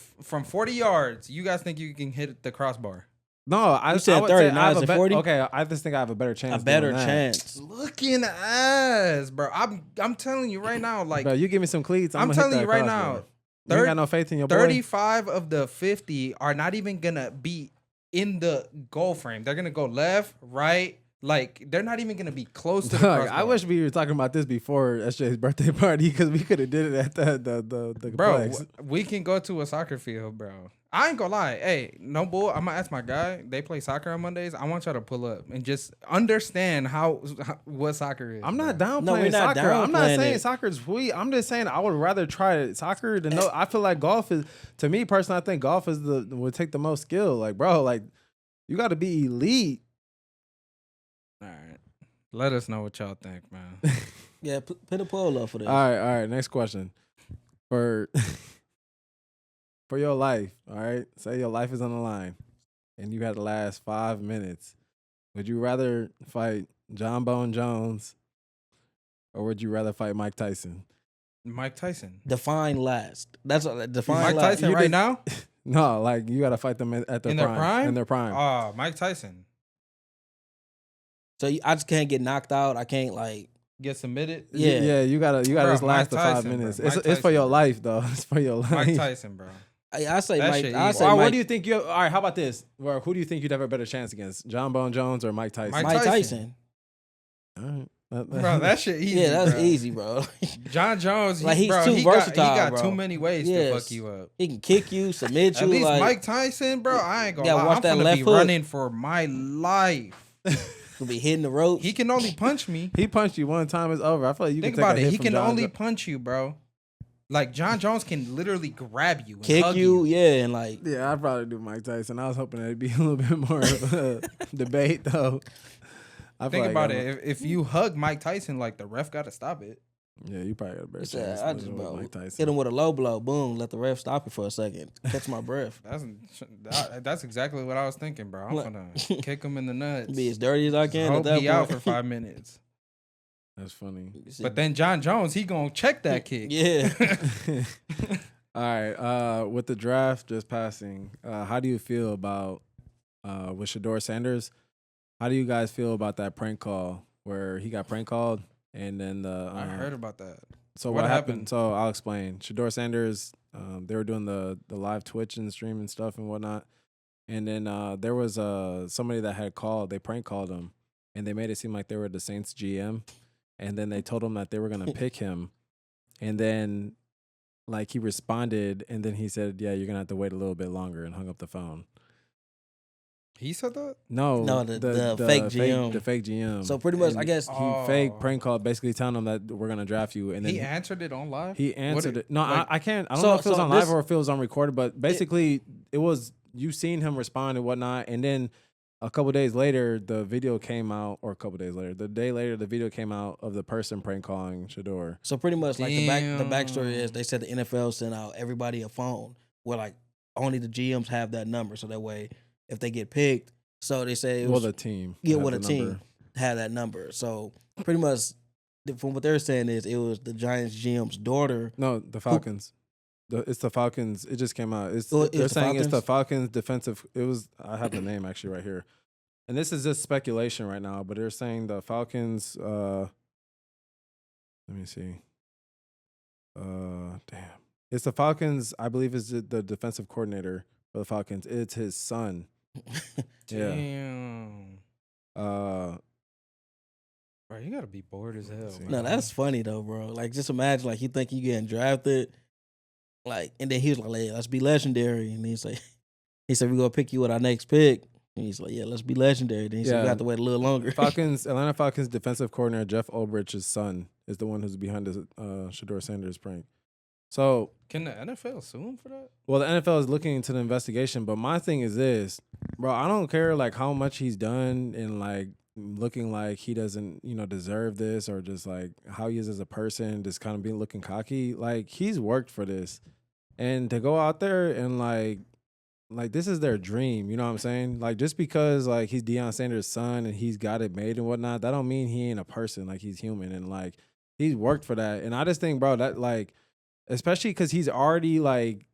40 yards, you guys think you can hit the crossbar? No, I You said would 30, say now I have is a it 40? Okay, I just think I have a better chance. A better doing that. chance. Looking ass, bro. I'm telling you right now, like Bro, you give me some cleats. I'm gonna telling hit you that right crossbar. now, You ain't got no faith in your boy. 35 of the 50 are not even gonna be in the goal frame. They're gonna go left, right. Like they're not even gonna be close to the Dog, crossbar. I wish we were talking about this before SJ's birthday party because we could have did it at the Bro, complex. we can go to a soccer field, bro. I ain't gonna lie. Hey, no bull. I'm gonna ask my guy. They play soccer on Mondays. I want y'all to pull up and just understand what soccer is. I'm not bro. down No, playing we're not soccer. I'm not downplaying saying it. soccer is sweet. I'm just saying I would rather try soccer than no. I feel like golf is, to me personally, I think golf is would take the most skill. Like, bro, like you got to be elite. All right. Let us know what y'all think, man. Yeah, put a poll up for this. All right. Next question for for your life. All right, say your life is on the line, and you had the last 5 minutes. Would you rather fight John Bone Jones, or would you rather fight Mike Tyson? Mike Tyson. Define last. That's define Mike last. Tyson right now? No, like you got to fight them at their In their prime. prime? In their prime. Oh, Mike Tyson. So I just can't get knocked out. I can't like. Get submitted? Yeah. Yeah, you gotta Bro, just last Mike the 5 Tyson, bro. minutes. Mike It's for Tyson, your bro. life though. It's for your life. Mike Tyson, bro. I say That Mike. shit I easy. say All right, Mike. what do you think you? All right, how about this? Well, who do you think you'd have a better chance against, John Bone Jones or Mike Tyson? Mike Mike Tyson. Tyson. All right. Bro, that shit easy. Yeah, that's bro. easy, bro. John Jones, Like, he's bro, too he versatile, he got bro. too many ways to Yes. fuck you up. He can kick you, submit you. At least like, Mike Tyson, bro, I ain't gonna Yeah, lie. watch I'm that gonna left be hook. running for my life. could be hitting the ropes. He can only punch me. He punched you one time, it's over. I feel like you Think can take about a it. hit He from can John only Jo- punch you, bro. Like John Jones can literally grab you, and kick hug you, yeah, and like Yeah, I'd probably do Mike Tyson. I was hoping that'd be a little bit more of a debate though. I feel Think like about I'm- it. If you hug Mike Tyson, like the ref got to stop it. Yeah, you probably got a better it's, chance I than just with bro, Mike Tyson. hit him with a low blow, boom, let the ref stop it for a second, catch my breath, That's exactly what I was thinking, bro. I'm Look. gonna kick him in the nuts. be as dirty as I can. Hope at that he point. out for 5 minutes. That's funny. But then John Jones, he gonna check that kick. yeah, All right. With the draft just passing, how do you feel about with Shador Sanders? How do you guys feel about that prank call where he got prank called and then I heard about that. So What what happened? happened? So I'll explain. Shador Sanders, they were doing the live Twitch and stream and stuff and whatnot. And then there was somebody that had called. They prank called him, and they made it seem like they were the Saints GM. And then they told him that they were gonna pick him. And then, like, he responded, and then he said, "Yeah, you're gonna have to wait a little bit longer," and hung up the phone. He said that? No, the fake GM. the fake GM. So pretty much, And I guess he fake prank called, basically telling them that we're gonna draft you, and then He answered it on live? he answered it. No, like- I can't. I don't So- know if it was so on this- live or if it was on recorded, but basically it was you seen him respond and whatnot, and then a couple days later the video came out, or a couple days later, the day later the video came out of the person prank calling Shador. So pretty much, like the backstory is Damn. they said the NFL sent out everybody a phone where like only the GMs have that number, so that way if they get picked, so they say it was The team. yeah, had well the the team number. had that number. So pretty much, from what they're saying is it was the Giants GM's daughter. No, the Falcons. It's the Falcons. It just came out. Oh, They're it's the saying it's the Falcons? Falcons defensive. It was. I have the name actually right here, and this is just speculation right now. But they're saying the Falcons. Let me see. Damn. It's the Falcons. I believe is the defensive coordinator for the Falcons. It's his son. Yeah. Damn. Uh, Bro, you gotta be bored as hell. see. bro. No, that's funny though, bro. Like just imagine like you think you getting drafted, like, and then he was like, "Hey, let's be legendary," and he's like, he said, "We're gonna pick you with our next pick." And he's like, "Yeah, let's be legendary." Then he said, Yeah. "We have to wait a little longer." Atlanta Falcons defensive coordinator Jeff Ulbrich's son is the one who's behind the Shador Sanders prank. So, Can the NFL sue him for that? well, the NFL is looking into the investigation, but my thing is this, bro. I don't care like how much he's done and like looking like he doesn't, deserve this, or just like how he is as a person, just kind of being looking cocky. Like he's worked for this, and to go out there and like this is their dream. You know what I'm saying? Like just because like he's Deion Sanders' son and he's got it made and whatnot, that don't mean he ain't a person. Like he's human and like he's worked for that. And I just think, bro, that like, especially because he's already like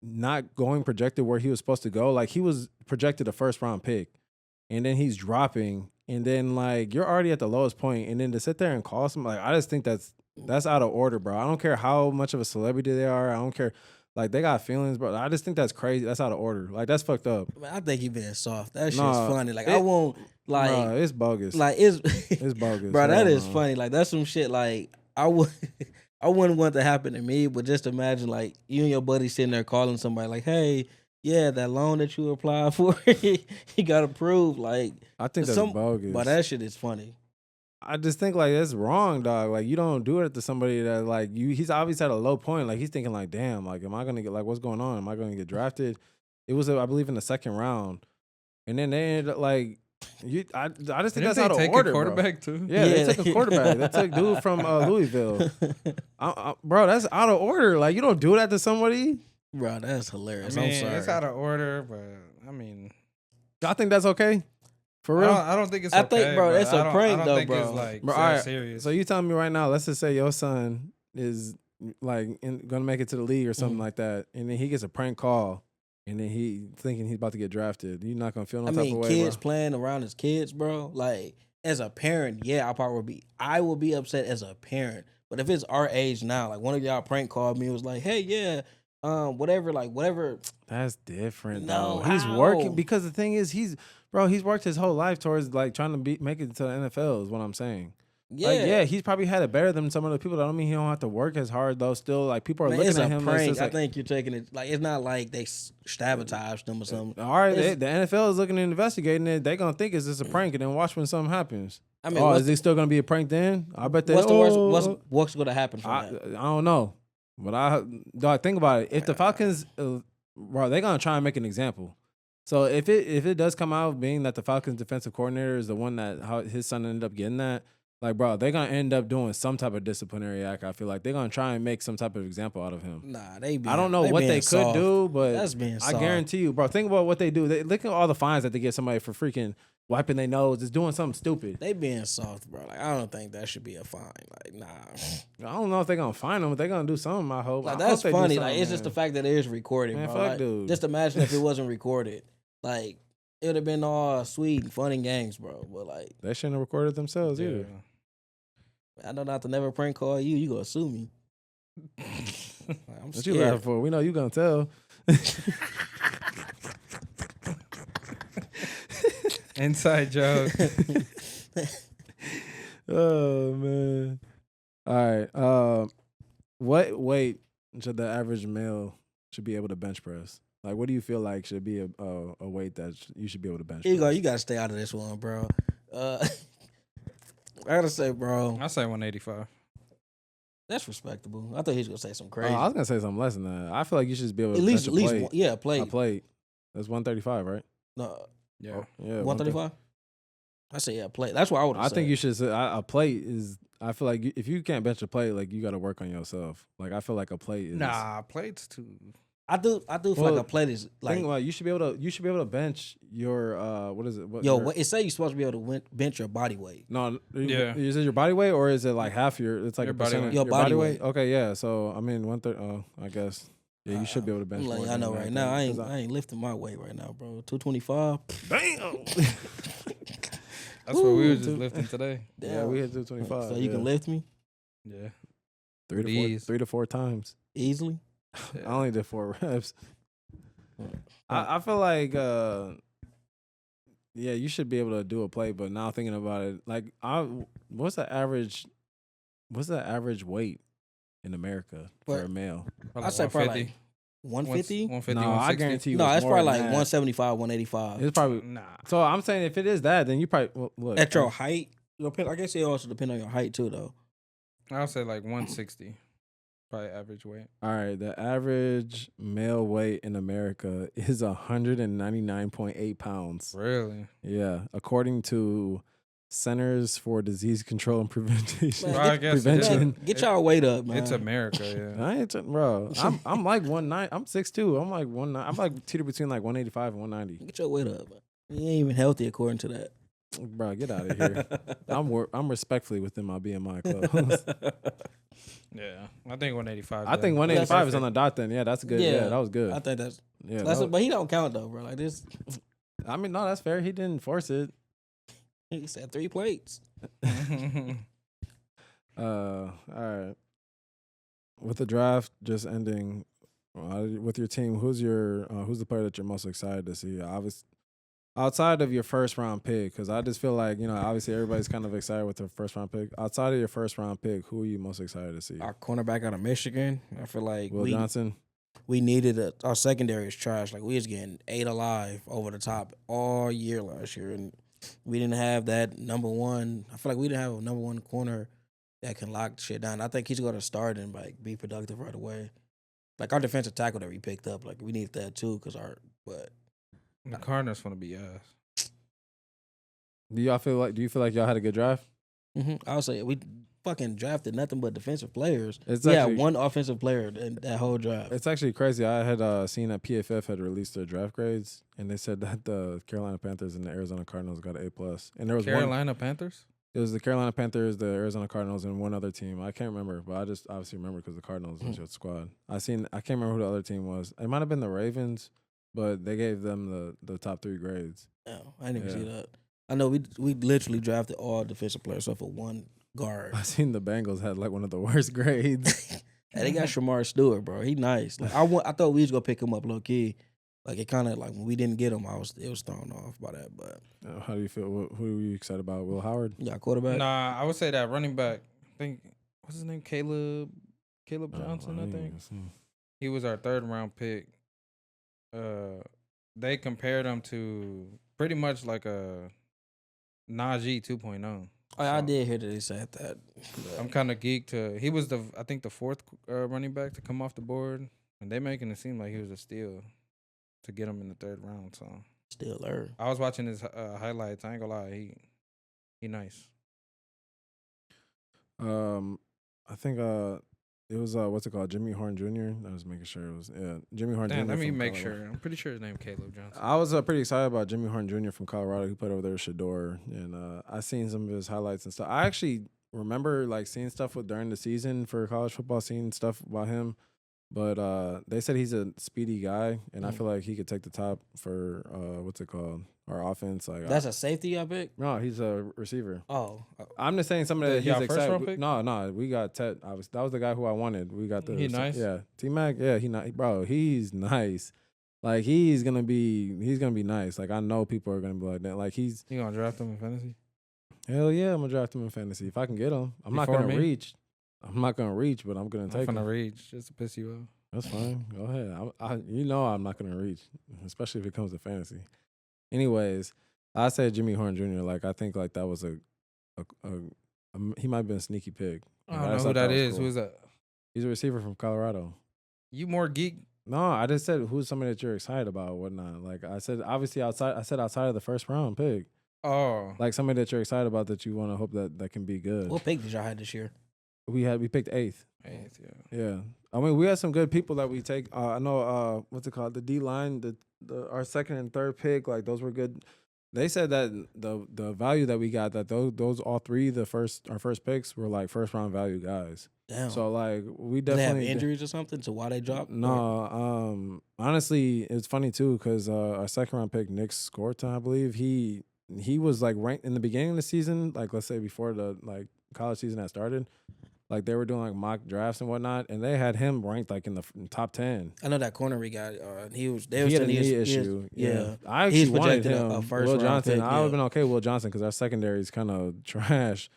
not going projected where he was supposed to go. Like he was projected a first round pick, and then he's dropping, and then like you're already at the lowest point, and then to sit there and call somebody, like I just think that's out of order, bro. I don't care how much of a celebrity they are. I don't care. Like they got feelings, bro. I just think that's crazy. That's out of order. Like that's fucked up. Man, I think he being soft. That shit's Nah, funny. Like I won't like Bruh, it's bogus. like it's It's bogus. bro. That Hell is no. funny. Like that's some shit. Like I would. I wouldn't want that to happen to me, but just imagine like you and your buddy sitting there calling somebody like, "Hey, yeah, that loan that you applied for, he got approved." Like, I think that's bogus. but that shit is funny. I just think like that's wrong, dog. Like you don't do it to somebody that like you. He's obviously at a low point. Like he's thinking like, damn, like am I gonna get like what's going on? Am I gonna get drafted? It was I believe in the second round, and then they ended up like you. I just think Didn't that's they out of take order, a quarterback too? Bro. Yeah, they took a quarterback. They took dude from Louisville. Bro, that's out of order. Like you don't do that to somebody. Bro, that's hilarious. I mean, I'm sorry. it's out of order, but I mean, I think that's okay. For real. I don't think it's. I okay, think, bro, but it's a I don't- prank, I don't though, think bro. It's like Bro, so alright, serious. So you telling me right now? Let's just say your son is like gonna make it to the league or something like that, and then he gets a prank call, and then he thinking he's about to get drafted. You're not gonna feel no I type mean, of way, kids bro. playing around as kids, bro. Like as a parent, yeah, I will be upset as a parent. But if it's our age now, like one of y'all prank called me, was like, "Hey, yeah, whatever." That's different. No, though. He's how? working because the thing is, he's worked his whole life towards like trying to make it to the NFL. Is what I'm saying. Yeah, Like, yeah, he's probably had it better than some of the people. That don't mean he don't have to work as hard though. Still, like people are Man, looking it's at a him. prank. It's just I like, think you're taking it like it's not like they sabotaged them or something. all right, It's- the NFL is looking and investigating it. They're gonna think it's just a prank, and then watch when something happens. I mean, Is it still gonna be a prank then? I bet they. what's the worst? What's going to happen from I that? don't know, but dog, think about it. If the Falcons, bro, they're gonna try and make an example. So if it does come out being that the Falcons defensive coordinator is the one that how his son ended up getting that, like, bro, they're gonna end up doing some type of disciplinary act. I feel like they're gonna try and make some type of example out of him. Nah, I don't know what they could soft. do, but That's being I soft. guarantee you, bro. Think about what they do. They look at all the fines that they give somebody for freaking wiping their nose, just doing something stupid. They being soft, bro. Like I don't think that should be a fine. Like nah. I don't know if they're gonna fine them, but they're gonna do something. I hope. Like I hope that's they do funny. Like something, it's just the man. fact that it is recorded, Man, bro. fuck Like, dude. just imagine if it wasn't recorded. Like it would have been all sweet and fun and games, bro. But like They shouldn't have recorded themselves Yeah. either. I know not to never prank call you. You gonna sue me? I'm What you laughing scared. for? We know you gonna tell. Inside joke. Oh man. All right. What weight should the average male should be able to bench press? Like, what do you feel like should be a weight that you should be able to bench Here you go. press? You gotta stay out of this one, bro. I gotta say, bro, I say 185. that's respectable. I thought he was gonna say some Oh, crazy. I was gonna say something less than that. I feel like you should be able to at least, bench a plate. one, yeah, plate. A plate. That's 135, right? No, Yeah. Oh, yeah. 135. I say yeah, plate. That's what I would. I think you should say a plate is. I feel like if you can't bench a plate, like you got to work on yourself. Like I feel like a plate is. Nah, plates too. I do feel Well, like a plate is like. Think about it, you should be able to bench your what is it? What, Yo, your, what it say you're supposed to be able to bench your body weight. No, Yeah. Is it your body weight or is it like half your? It's like Your a body percentage. weight. Your body weight. Okay, yeah. So I mean, 130. Oh, I guess. Yeah, you should be able to bench. I'm more like, I than know that, right now. I 'cause ain't lifting my weight right now, bro. 225. Damn. That's what we Ooh, were just dude. lifting today. Yeah, we hit 225. So you can lift me Yeah. 3 to 4 times. easily. Yeah. I only did 4 reps. I feel like yeah, you should be able to do a plate, but now thinking about it, like what's the average weight in America for But a male? I say probably like 150. 150, No, I 160. guarantee you. No, it's more probably than like that. 175, 185. It's probably Nah. so. I'm saying if it is that, then you probably look At your height, I guess it also depends on your height too, though. I'll say like 160. Probably average weight. All right, the average male weight in America is 199.8 pounds. Really? Yeah, according to Centers for Disease Control and Prevention. Man, Well, I guess prevention. Get y'all weight up, man. It's America, yeah. I ain't, bro. I'm like 190. I'm 6'2". I'm like 190. I'm like teeter between like 185 and 190. Get your weight up. Man. You ain't even healthy according to that. Bro, get out of here. I'm respectfully within my BMI clothes. Yeah. I think 185. I think 185 is on the dot. Then yeah, that's good. Yeah, that was good. I think that's Yeah, but he don't count though, bro. Like this, I mean, no, that's fair. He didn't force it. he said 3 plates. All right. With the draft just ending, with your team, who's the player that you're most excited to see? Obviously, outside of your first round pick, because I just feel like obviously everybody's kind of excited with their first round pick. Outside of your first round pick, who are you most excited to see? Our cornerback out of Michigan. I feel like Will Johnson. we needed our secondary is trash. Like we was getting 8 alive over the top all year last year, and we didn't have that number one. I feel like we didn't have a number one corner that can lock shit down. I think he's going to start and like be productive right away. Like our defensive tackle that we picked up, like we need that too, but The Cardinals want to be ass. Do you feel like y'all had a good draft? I would say we fucking drafted nothing but defensive players. It's Yeah, actually- one offensive player in that whole draft. It's actually crazy. I had seen that PFF had released their draft grades, and they said that the Carolina Panthers and the Arizona Cardinals got an A+. And there was Carolina Panthers? It was the Carolina Panthers, the Arizona Cardinals, and one other team. I can't remember, but I just obviously remember because the Cardinals was your squad. I can't remember who the other team was. It might have been the Ravens, but they gave them the top 3 grades. Oh, I didn't even Yeah. see that. I know we literally drafted all defensive players except for one guard. I seen the Bengals had like one of the worst grades. And they got Shamar Stewart, bro. He nice. Like I thought we was gonna pick him up low key. Like it kind of like when we didn't get him, it was thrown off by that. But How do you feel? Who are you excited about? Will Howard? you got quarterback. Nah, I would say that running back. I think, what's his name? Caleb Johnson, I think. He was our 3rd round pick. They compared him to pretty much like a Najee 2.0. Oh, I did hear that they said that. I'm kind of geeked. He was I think the 4th running back to come off the board, and they making it seem like he was a steal to get him in the 3rd round. So Still there. I was watching his highlights. I ain't gonna lie, he nice. I think it was what's it called? Jimmy Horn Jr. I was making sure it was Jimmy Horn Damn, Jr. let me from make Colorado. sure. I'm pretty sure his name Caleb Johnson. I was pretty excited about Jimmy Horn Jr. from Colorado. He played over there with Shador, and I seen some of his highlights and stuff. I actually remember like seeing stuff during the season for college football, seeing stuff about him. But they said he's a speedy guy, and I feel like he could take the top for what's it called? our offense. Like That's a safety I pick. no, he's a receiver. Oh, I'm just saying somebody that Y'all he's first excited. round pick? No, we got Ted. That was the guy who I wanted. We got the He nice? Yeah, T Mac. Yeah, bro. He's nice. Like he's gonna be nice. Like I know people are gonna be like that. Like he's You gonna draft him in fantasy? hell yeah. I'm gonna draft him in fantasy if I can get him. I'm not Before gonna me? reach. I'm not gonna reach, but I'm gonna I'm take him. finna reach just to piss you off. That's fine. Go ahead. You know I'm not gonna reach, especially if it comes to fantasy. Anyways, I said Jimmy Horn Jr. Like I think like that was he might have been a sneaky pick. I Like, don't know just who thought that was is. cool. Who is that? He's a receiver from Colorado. You more geek? No, I just said who's somebody that you're excited about or whatnot. Like I said, obviously outside of the first round pick. Oh, Like somebody that you're excited about that you want to hope that can be good. what pick did y'all have this year? We picked eighth. eighth, yeah. Yeah. I mean, we had some good people that we take. I know what's it called? The D line, our second and third pick, like those were good. They said that the value that we got, that those all three our first picks were like first round value guys. Damn. So like we Did they have definitely injuries or something to why they dropped? No, honestly, it's funny too because our second round pick, Nick Scorton, I believe he was like ranked in the beginning of the season, like let's say before the like college season had started. Like they were doing like mock drafts and whatnot, and they had him ranked like in the top 10. I know that corner we got. He was. They He was had a saying knee issue. Yeah. I actually He's wanted projected him. a first Will round Johnson. pick, I would have yeah. been okay with Will Johnson because our secondary is kind of trash.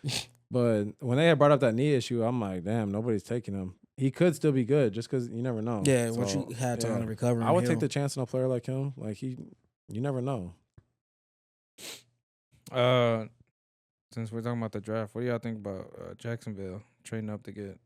But when they had brought up that knee issue, I'm like, damn, nobody's taking him. He could still be good just because you never know. Yeah, So, once you had time to recover. I would take the chance on a player like him. Like you never know. Since we're talking about the draft, what do y'all think about Jacksonville trading up to get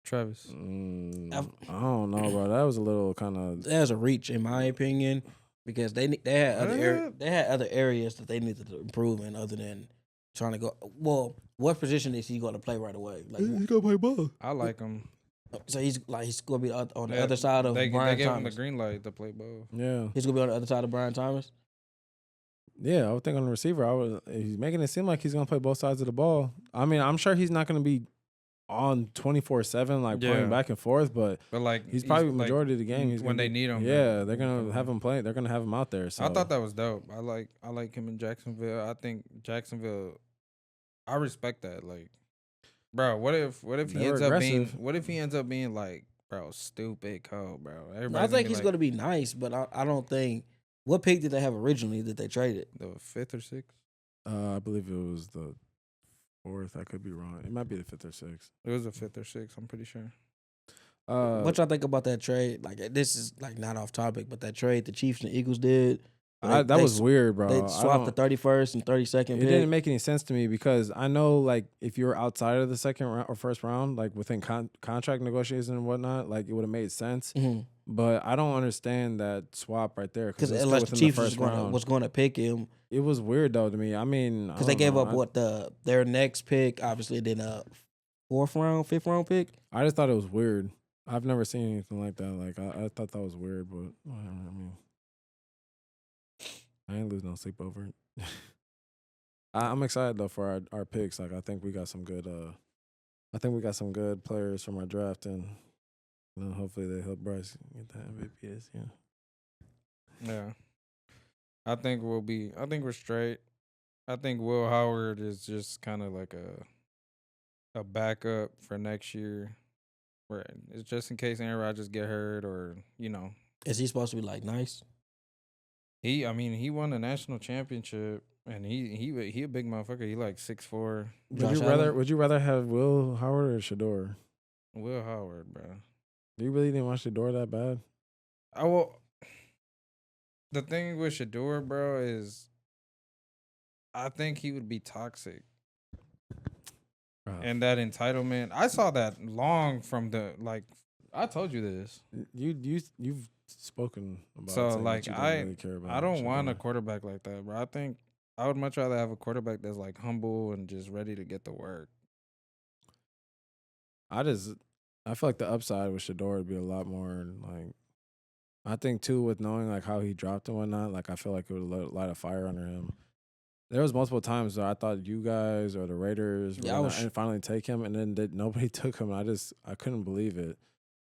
Travis? I don't know, bro. That was a little kind of. That was a reach, in my opinion, because they had other areas that they needed to improve in, other than trying to go. Well, what position is he going to play right away? Like He's gonna play ball. I like him. So he's going to be on the other side of They Brian gave him the Thomas. green light to play ball. Yeah. He's going to be on the other side of Brian Thomas. Yeah, I would think on the receiver, he's making it seem like he's gonna play both sides of the ball. I mean, I'm sure he's not gonna be on 24/7, like playing back and forth, but like he's probably like, majority of the game. He's when they need him. Yeah, they're gonna have him playing. They're gonna have him out there. So I thought that was dope. I like him in Jacksonville. I think Jacksonville. I respect that. Like, bro, what if he ends up being? What if he ends up being like, bro, stupid cold, bro? I think he's going to be nice, but I don't think. What pick did they have originally that they traded? The 5th or 6th. I believe it was the 4th. I could be wrong. It might be the 5th or 6th. It was the 5th or 6th. I'm pretty sure. What y'all think about that trade? Like, this is like not off topic, but that trade the Chiefs and Eagles did. That was weird, bro. They swapped the 31st and 32nd pick. It didn't make any sense to me because I know, like, if you're outside of the second round or first round, like within contract negotiations and whatnot, like it would have made sense. Mm-hmm. But I don't understand that swap right there because unless the Chiefs was going to pick him, it was weird though to me. I mean, because they gave up their next pick, obviously, then a 5th round pick. I just thought it was weird. I've never seen anything like that. Like I thought that was weird, but whatever. I mean, I ain't lose no sleep over it. I'm excited though for our picks. Like I think we got some good. I think we got some good players from our draft, and hopefully they help Bryce get that MVP this year. Yeah, I think we're straight. I think Will Howard is just kind of like a backup for next year. Right, it's just in case Aaron Rodgers get hurt or Is he supposed to be like nice? He won a national championship and he a big motherfucker. He like 6'4". Would you rather have Will Howard or Shador? Will Howard, bro. You really didn't want Shador that bad? The thing with Shador, bro, is I think he would be toxic. And that entitlement, I saw that long from the I told you this. You've spoken about. So like I really care about I don't Shador. want a quarterback like that, bro. I think I would much rather have a quarterback that's like humble and just ready to get the work. I feel like the upside with Shador would be a lot more like. I think too with knowing like how he dropped and whatnot, like I feel like it would light a fire under him. There was multiple times where I thought you guys or the Raiders and finally take him, and then nobody took him. I couldn't believe it.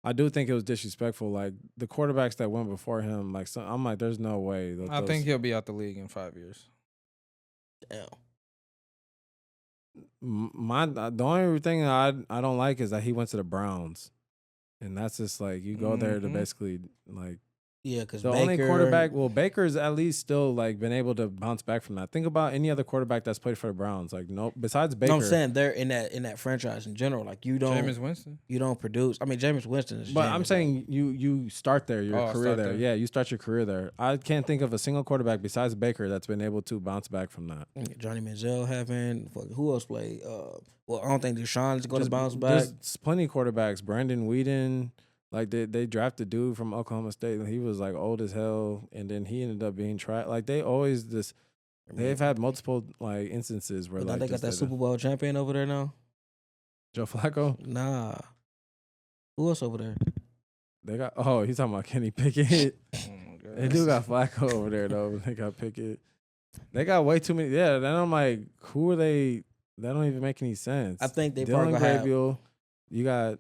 I do think it was disrespectful. Like the quarterbacks that went before him, I'm like, there's no way. I think he'll be out the league in 5 years. Damn. The only thing I don't like is that he went to the Browns, and that's just like you go there to basically like. Yeah, because the only quarterback, Baker's at least still like been able to bounce back from that. Think about any other quarterback that's played for the Browns. Like no, besides Baker. No, I'm saying they're in that franchise in general. Like you don't, Jameis Winston. You don't produce. I mean, Jameis Winston is. But Jameis, I'm saying you start there, your career there. Yeah, you start your career there. I can't think of a single quarterback besides Baker that's been able to bounce back from that. Johnny Manziel haven't. Who else played? Well, I don't think Deshaun's going to bounce back. There's plenty of quarterbacks. Brandon Whedon. Like they drafted dude from Oklahoma State, and he was like old as hell, and then he ended up being tried. Like they always they've had multiple like instances where like they got that Super Bowl champion over there now. Joe Flacco? Nah. Who else over there? They got he's talking about Kenny Pickett. They do got Flacco over there though. They got Pickett. They got way too many. Yeah, then I'm like, who are they? That don't even make any sense. I think they Dylan probably have. You got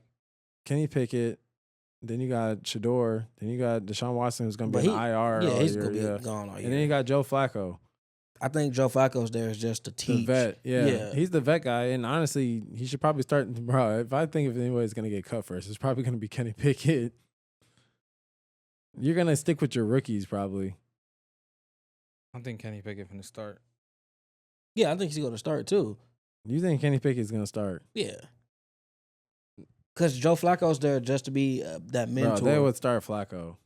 Kenny Pickett. Then you got Shador. Then you got Deshaun Watson, who's going to be in IR. Yeah, he's going to be gone all year. And then you got Joe Flacco. I think Joe Flacco's there is just to teach. The vet, yeah. He's the vet guy. And honestly, he should probably start. Bro, if anybody's going to get cut first, it's probably going to be Kenny Pickett. You're going to stick with your rookies, probably. I think Kenny Pickett finna start. Yeah, I think he's going to start, too. You think Kenny Pickett's going to start? Yeah. Because Joe Flacco's there just to be that mentor. Bro, they would start Flacco.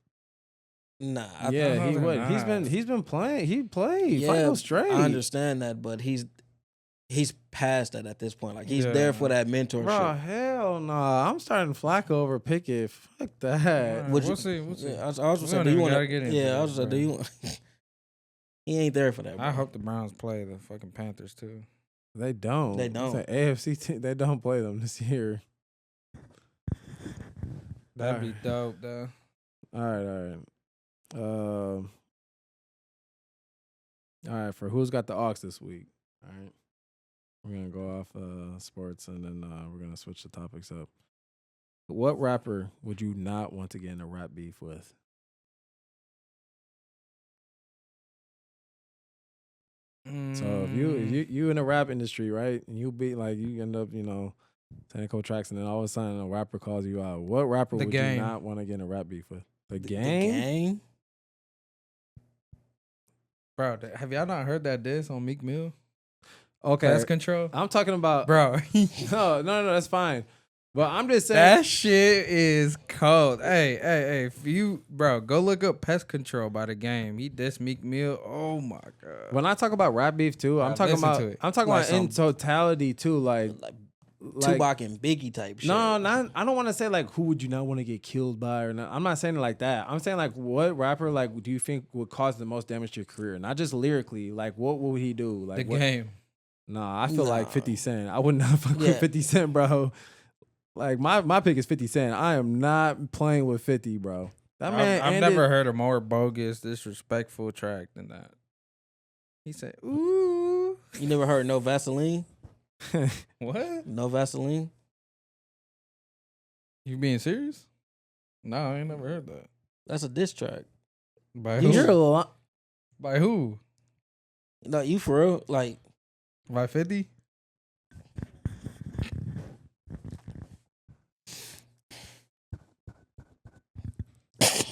Nah. He would. He's been playing. He played. Yeah, Flacco straight. I understand that, but he's past that at this point. Like, he's there for that mentorship. Bro, hell no. I'm starting Flacco over Pickett. Fuck that. Right, we'll see. Yeah, I was going to say, do you want to get in? Yeah, I was going to say, do you He ain't there for that, bro. I hope the Browns play the fucking Panthers, too. They don't. They don't. It's an AFC team. They don't play them this year. That'd be dope, though. All right. All right, for who's got the aux this week? All right. We're going to go off sports, and then we're going to switch the topics up. What rapper would you not want to get in a rap beef with? So if you in the rap industry, right, and you end up, saying cool tracks, and then all of a sudden a rapper calls you out. What rapper would you not want to get in a rap beef with? The Game? Bro, have y'all not heard that diss on Meek Mill? Okay. Pest Control? I'm talking about... Bro. No, that's fine. But I'm just saying... That shit is cold. Hey, if you... Bro, go look up Pest Control by The Game. He dissed Meek Mill. Oh, my God. When I talk about rap beef, too, I'm talking about in totality, too, like Tupac and Biggie type shit. No, I don't want to say like who would you not want to get killed by or not. I'm not saying it like that. I'm saying like what rapper do you think would cause the most damage to your career? Not just lyrically. Like what would he do? Like The Game. Nah, I feel like 50 Cent. I would not fuck with 50 Cent, bro. Like my pick is 50 Cent. I am not playing with 50, bro. That man. I've never heard a more bogus, disrespectful track than that. He said, "Ooh." You never heard No Vaseline? What? No Vaseline? You being serious? No, I ain't never heard that. That's a diss track. By who? who? You're a lot. By who? No, you for real? Like by 50?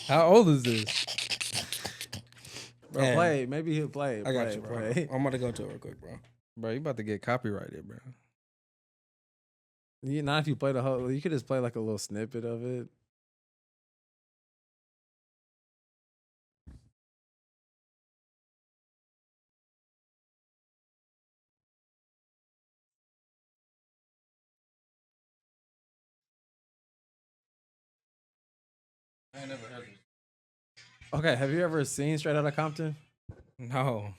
How old is this? Bro, play. Maybe he'll play. I got you, bro. I'm about to go to it real quick, bro. Bro, you about to get copyrighted, bro. Not if you play the whole. You could just play like a little snippet of it. I ain't never heard this. Okay, have you ever seen Straight Outta Compton? No.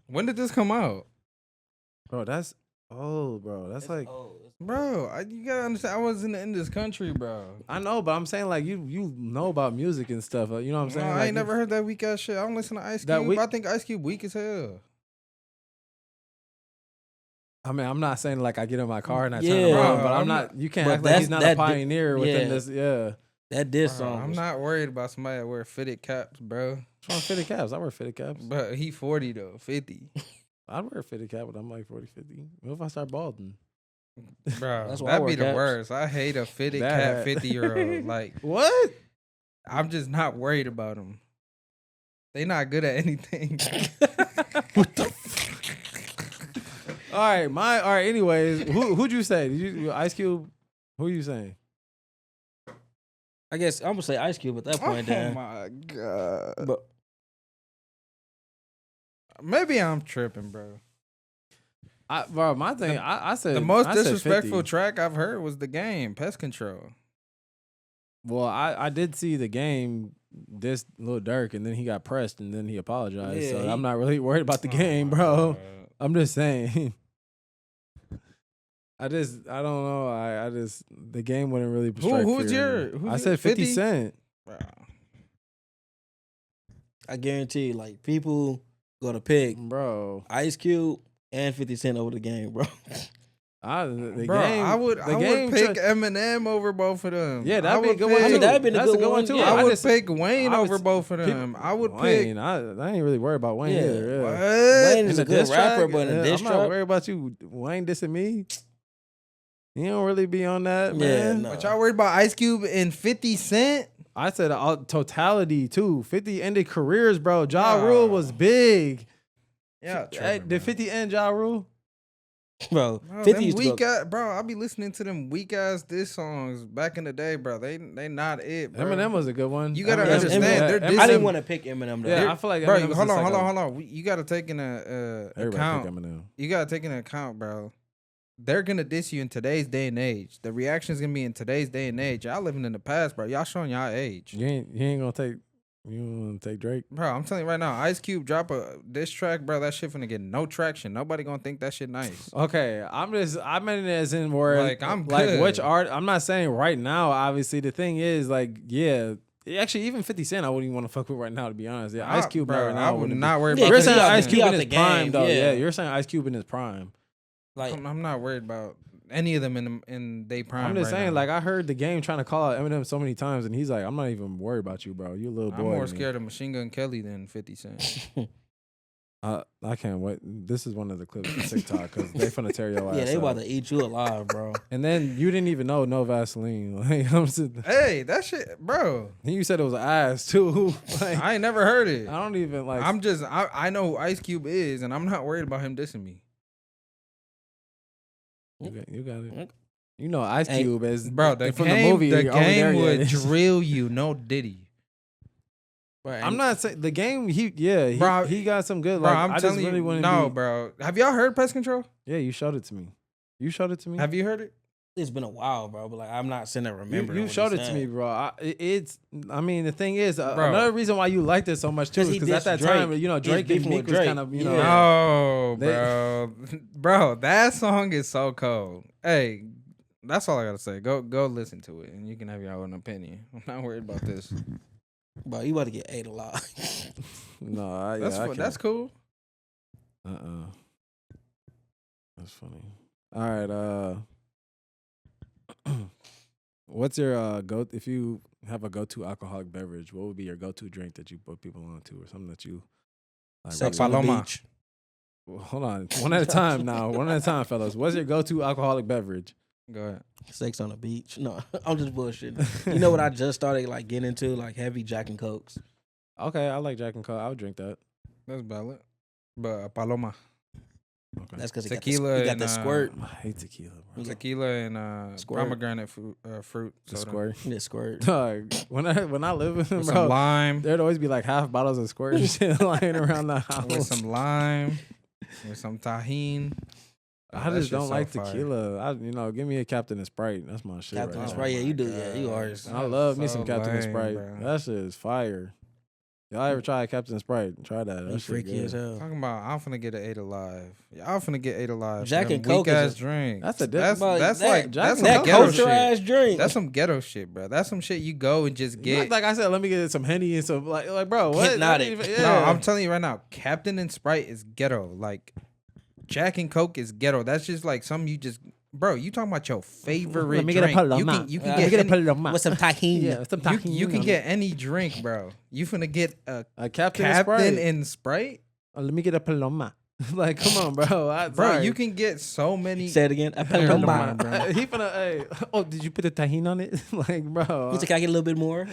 When did this come out? Bro, that's old, bro. That's like old. Bro, you gotta understand, I wasn't in this country, bro. I know, but I'm saying like you know about music and stuff. You know what I'm saying? No, like, I ain't never heard that weak ass shit. I don't listen to Ice Cube. I think Ice Cube weak as hell. I mean, I'm not saying like I get in my car and I turn Yeah. around, Bro, but I'm I'm not. You can't but act like he's not a that di- pioneer within yeah. this. Yeah. That diss Bro, song. I'm was- not worried about somebody that wear fitted caps, bro. What's wrong with fitted caps? I wear fitted caps. But he 40 though, 50. I'd wear a fitted cap, but I'm like 40, 50. What if I start balding? Bro, That's why I that'd wear be the caps. worst. I hate a fitted That- cap 50-year-old. Like, What? I'm just not worried about them. They not good at anything. All right. Anyways, who'd you say? Did you Ice Cube? Who you saying? I guess I'm gonna say Ice Cube at that point. Oh Then. my god. But Maybe I'm tripping, bro. Bro, my thing. I said The most I said disrespectful 50. track I've heard was The Game, Pest Control. Well, I did see the game. This Lil Durk, and then he got pressed, and then he apologized. Yeah, so he- I'm not really worried about the Oh game, my bro. God. I'm just saying. I don't know. I just the game wouldn't really. strike who's fear in your- me. who's I said 50 50? Cent. Bro. I guarantee, you, like people gonna pick Bro. Ice Cube and 50 Cent over the game, bro. The Bro, game. I would game pick tra- Eminem over both of them. Yeah, I that'd be a would good one pick- too. I mean, that'd been a That's good one, too. yeah. I I would just- pick Wayne I would over s- both of people- them. I would Wayne. pick. I ain't really worried about Wayne Yeah. either. What? Yeah. Wayne is In a the good diss rapper, track, but in a diss I'm not track, worried about you, Wayne dissing me. You don't really be on that, Yeah, man. no. But y'all worried about Ice Cube and 50 Cent? I said totality too. 50 ended careers, bro. Ja Nah. Rule was big. Yeah, Did 50 end Ja Rule? bro. Bro, 50 them used to go, weak ass, bro. I be listening to them weak ass diss songs back in the day, bro. They not it, bro. Eminem was a good one. You gotta Eminem- understand, yeah, they're Eminem- I didn't want to pick Eminem though. Yeah, I feel like bro. Eminem's Hold the on. second- You gotta take in Everybody account. pick Eminem. You gotta take into account, bro. They're gonna diss you in today's day and age. The reaction's gonna be in today's day and age. Y'all living in the past, bro. Y'all showing y'all age. You ain't gonna take. You want to take Drake? Bro, I'm telling you right now, Ice Cube drop a diss track, bro. That shit finna get no traction. Nobody gonna think that shit nice. Okay, I meant it as in where Like, I'm like good. which art. I'm not saying right now. Obviously, the thing is like yeah. Actually, even 50 Cent, I wouldn't even want to fuck with right now. To be honest, yeah, Ice Cube bro, right now. I would wouldn't be- not worry Yeah, about. You're because saying he out- Ice he Cube out in the his prime, game, though. yeah. Yeah, you're saying Ice Cube in his prime. Like I'm not worried about any of them in they prime. I'm just right saying, now. like I heard the game trying to call out Eminem so many times, and he's like, I'm not even worried about you, bro. You a little boy. I'm more to me." scared of Machine Gun Kelly than 50 Cent. I can't wait. This is one of the clips from TikTok because they finna tear your ass. yeah, they about up. to eat you alive, bro. And then you didn't even know no Vaseline. Like I'm just, Hey, that shit, bro. then you said it was ass too. Like, I ain't never heard it. I don't even like. I know who Ice Cube is, and I'm not worried about him dissing me. you got it. You know Ice Hey, Cube is Bro, the from game, the movie. the over there, game would yeah. drill you, no Diddy. I'm not saying the game. He Bro, he got some good. Bro, Like, I'm I just telling really you, want no, to be, bro. Have y'all heard Pest Control? Yeah, you showed it to me. You showed it to me. Have you heard it? It's been a while, bro. But like, I'm not sitting there remembering. You what showed he it to said. me, bro. It's. I mean, the thing is, Bro. another reason why you liked it so much too 'Cause is he because at dissed that time, Drake. you know, He was Drake and beefing Meek with was Drake. kind of, you know. Yeah. No, They- bro. Bro, that song is so cold. Hey, that's all I gotta say. Go listen to it, and you can have your own opinion. I'm not worried about this. Bro, you about to get ate alive. No, That's cool. That's funny. All right. What's your go? If you have a go-to alcoholic beverage, what would be your go-to drink that you put people on to, or something that you like? Sex really- on the Paloma. beach. Well, hold on, one at a time now. One at a time, fellas. What's your go-to alcoholic beverage? Go ahead. Sex on the beach. No, I'm just bullshitting. You know what I just started like getting into? Like heavy Jack and Cokes. Okay, I like Jack and Coke. I would drink that. That's valid. But Paloma. Okay. That's because Tequila he got and, the squirt. I hate tequila, bro. Tequila and Squirt. pomegranate fruit The soda. squirt. The squirt. Dog, when I live with him, With bro, some lime. there'd always be like half bottles of squirt and shit lying around the house. With some lime. With some tahine. I That just shit's don't so like fire. tequila. Give me a Captain and Sprite. That's my shit. Captain right and now. Sprite. Yeah, you do. my Yeah, you God. are. I love me So some Captain and lame, Sprite. bro. That shit is fire. Y'all ever try Captain Sprite? Try that. You That shit freaky good. as hell. Talking about, I'm finna get an 8 Alive. Y'all finna get 8 Alive. Jack Them and Coke weak is ass a- drink. That's a That's different- that's That- like Jack that's and some That Coke ghetto is culture shit. ass drink. That's some ghetto shit, bro. That's some shit you go and just get. Like I said, let me get some Henny and some like bro. What? Hypnotic. Yeah. No, I'm telling you right now, Captain and Sprite is ghetto. Like Jack and Coke is ghetto. That's just like something you just, bro. You talking about your favorite Let me drink? get a paloma. You can Let me get get a any, paloma. With some tahini. Yeah, some tahini you can on get it. any drink, bro. You finna get a Captain, Captain Sprite. and Sprite, Let me get a paloma. Like, come on, bro. bro. Sorry. You can get so many. Say it again. A Paloma, paloma. bro. He finna. Hey, oh, did you put the tahini on it? Like, bro. He said, can I get a little bit more?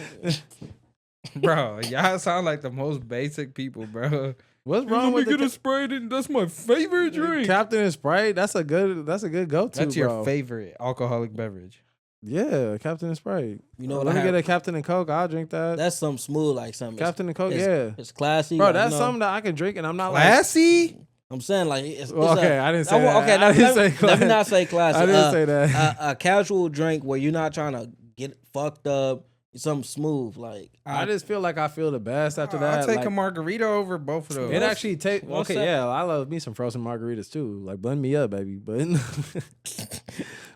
Bro, y'all sound like the most basic people, bro. What's wrong with the Sprite, and that's my favorite Captain and Sprite? That's a good go-to. That's your bro. favorite alcoholic beverage. Yeah, Captain and Sprite. You know what Let I me have? get a Captain and Coke. I'll drink that. That's something smooth, like something. Captain and Coke. it's, Yeah, It's classy. bro. like, That's you know, something that I can drink, and I'm not like. Classy? I'm saying like it's Well, okay, I didn't say that. Okay, I didn't say let me class. not say classy. I didn't say that. A casual drink where you're not trying to get fucked up. Something smooth, like I just feel like I feel the best after that. I'll take like, a margarita over both of those. It actually take what's okay, that? yeah. I love me some frozen margaritas too. Like blend me up, baby. But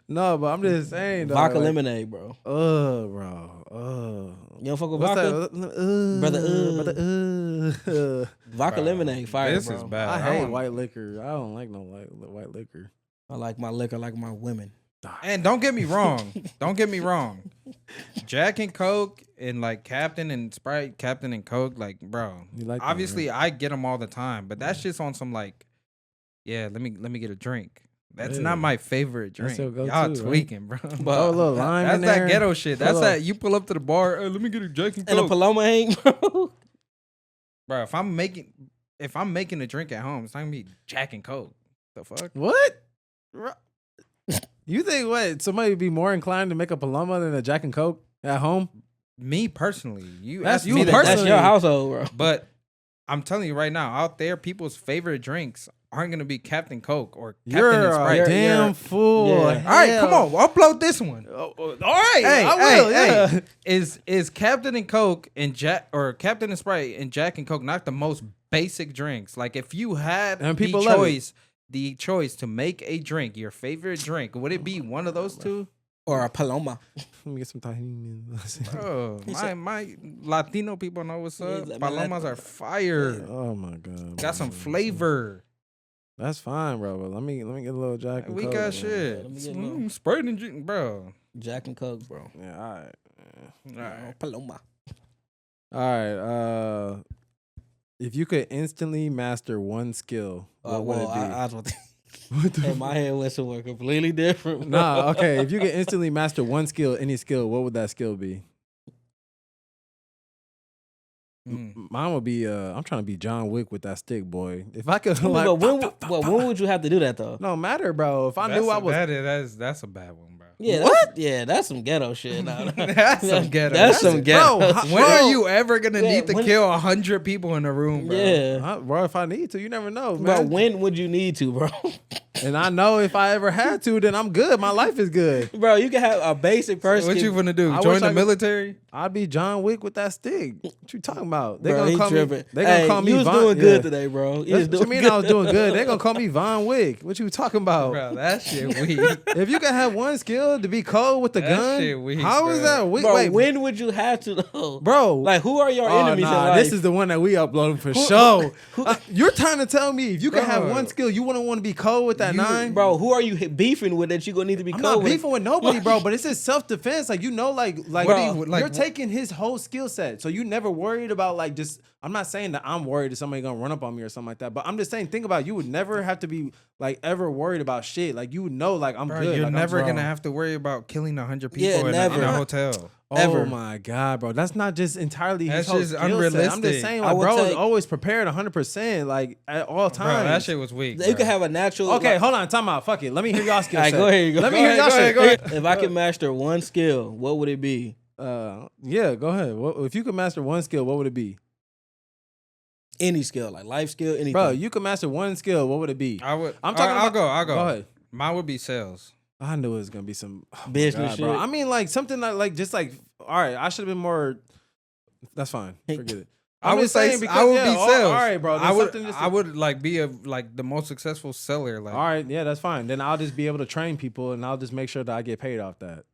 no, but I'm just saying, though, vodka like, lemonade, bro. bro. You don't fuck with What's vodka? that? Brother, Vodka Bro, lemonade, fire, This bro. is bad. I hate don't- white liquor. I don't like no white liquor. I like my liquor, like my women. And don't get me wrong. Don't get me wrong. Jack and Coke and like Captain and Sprite, Captain and Coke, like, bro. You like that, Obviously, right? I get them all the time, but that's just on some like, yeah. Let me get a drink. That's Yeah. not my favorite That's drink. your go-to, Y'all right? tweaking, bro. Oh, a little lime That's in that there. ghetto shit. That's Hold that on. you pull up to the bar. Let me get a Jack and And a Coke, Paloma ain't, bro. bro. If I'm making a drink at home, it's not gonna be Jack and Coke. The fuck? What? You think what? Somebody would be more inclined to make a Paloma than a Jack and Coke at home? Me personally, That's ask you me that personally. That's your household, bro. But I'm telling you right now, out there, people's favorite drinks aren't gonna be Captain Coke or Captain You're and Sprite. a damn fool. Yeah. All right, come on, upload this one. All right, Hey, I will. Yeah. hey, is Captain and Coke and Jack or Captain and Sprite and Jack and Coke not the most basic drinks? Like if you had And people love it. the choice to make a drink, your favorite drink, would it be one of those two? Or a Paloma. Let me get some tahini. Bro, my Latino people know what's up. Yeah, man, Palomas are fire. Oh my god. Got some bro. flavor. That's fine, bro. But let me get a little Jack and We Coke, got man. shit. Let me get one. Sprite and drink, bro. Jack and Coke, bro. Yeah, all right. All right. Paloma. All right. If you could instantly master one skill, what would it be? I was about to- What the in my head went somewhere completely different. Bro. Nah, okay. If you could instantly master one skill, any skill, what would that skill be? Mine would be I'm trying to be John Wick with that stick, boy. If I could like When would you have to do that though? no matter, bro. If I knew I was That's a bad one, bro. Yeah, that's some ghetto shit. Nah, That's some ghetto. That's some ghetto. Bro, shit. When are you ever gonna Yeah, need to when- kill 100 people in a room, bro? Yeah. bro, if I need to, you never know, Bro, man. when would you need to, bro? And I know if I ever had to, then I'm good. My life is good. Bro, you can have a basic person. What you gonna do? I Join wish the I could- military? I'd be John Wick with that stick. What you talking about? They Bro, gonna he call tripping. me. They gonna call me. You was Von, doing good yeah. today, bro. You That's was what you doing mean good. I was doing good? They gonna call me Von Wick. What you talking about? Bro, that shit weak. If you can have one skill to be cold with the That gun, shit weak, how is bro. that weak? Bro, Wait, when would you have to though? bro. Like, who are your enemies in nah, life? this is the one that we uploading for sure. You're trying to tell me if you can have Bro. one skill, you wouldn't want to be cold with that nine, Bro, who are you beefing with that you gonna need to be I'm cold not with? beefing with nobody, bro. But it's just self defense. Like like Bro, you're taking his whole skill set, so you never worried about like just. I'm not saying that I'm worried that somebody gonna run up on me or something like that, but I'm just saying think about it, you would never have to be like ever worried about shit. Like you would know like I'm Bro, good. you're like, never I'm gonna strong. have to worry about killing 100 people Yeah, in never. a hotel. Oh ever. my god, bro, that's not just entirely his That's whole just skill set. I'm unrealistic. just saying, I like, would bro is take- always prepared 100%, like at all Bro, times. that shit was weak. You bro. can have a natural. Okay, like- hold on, time out. Fuck it. Let me hear y'all skill All right, set. go ahead. Let me hear y'all shit. Go ahead. If I could master one skill, what would it be? Yeah, go ahead. If you could master one skill, what would it be? Any skill, like life skill, anything. Bro, you could master one skill, what would it be? I would. I'm talking I'll about- go. I'll go. Go ahead. Mine would be sales. I knew it was gonna be some Business bro. shit. I mean, like something like just like all right. I should have been more. That's fine. Forget it. I would just say saying because, I would yeah, be all sales. right, bro. I there's would. something just I would like be the most successful seller. Like, all right, yeah, that's fine. Then I'll just be able to train people, and I'll just make sure that I get paid off that.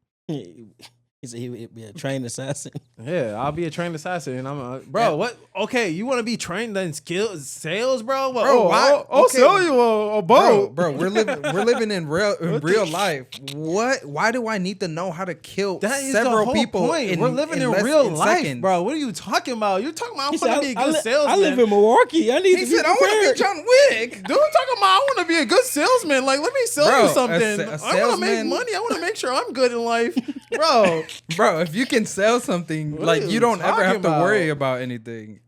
He said he would be a trained assassin. Yeah, I'll be a trained assassin, and I'm bro. What? Okay, you want to be trained in sales, bro? What, Bro, why? I'll Okay. sell you a boat, Bro, we're living in real life. What? Why do I need to know how to kill That is several the whole people? point. We're living in less real in life, seconds? bro. What are you talking about? You're talking about I'm gonna be a good I salesman. live in Milwaukee. I need He to be said, "I want to prepared. be John Wick." Dude, talking about I want to be a good salesman. Like, let me sell Bro, you something. a I want to make salesman- money. I want to make sure I'm good in life, bro. Bro, if you can sell something, What like are you you don't ever have talking to worry about anything.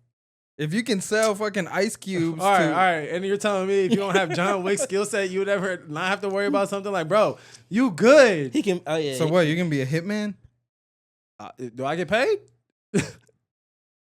If you can sell fucking ice cubes, All right. And you're telling me if you don't have John Wick's skill set, you would ever not have to worry about something like, bro, you good. He can. Oh yeah. So what? You can be a hitman, Do I get paid?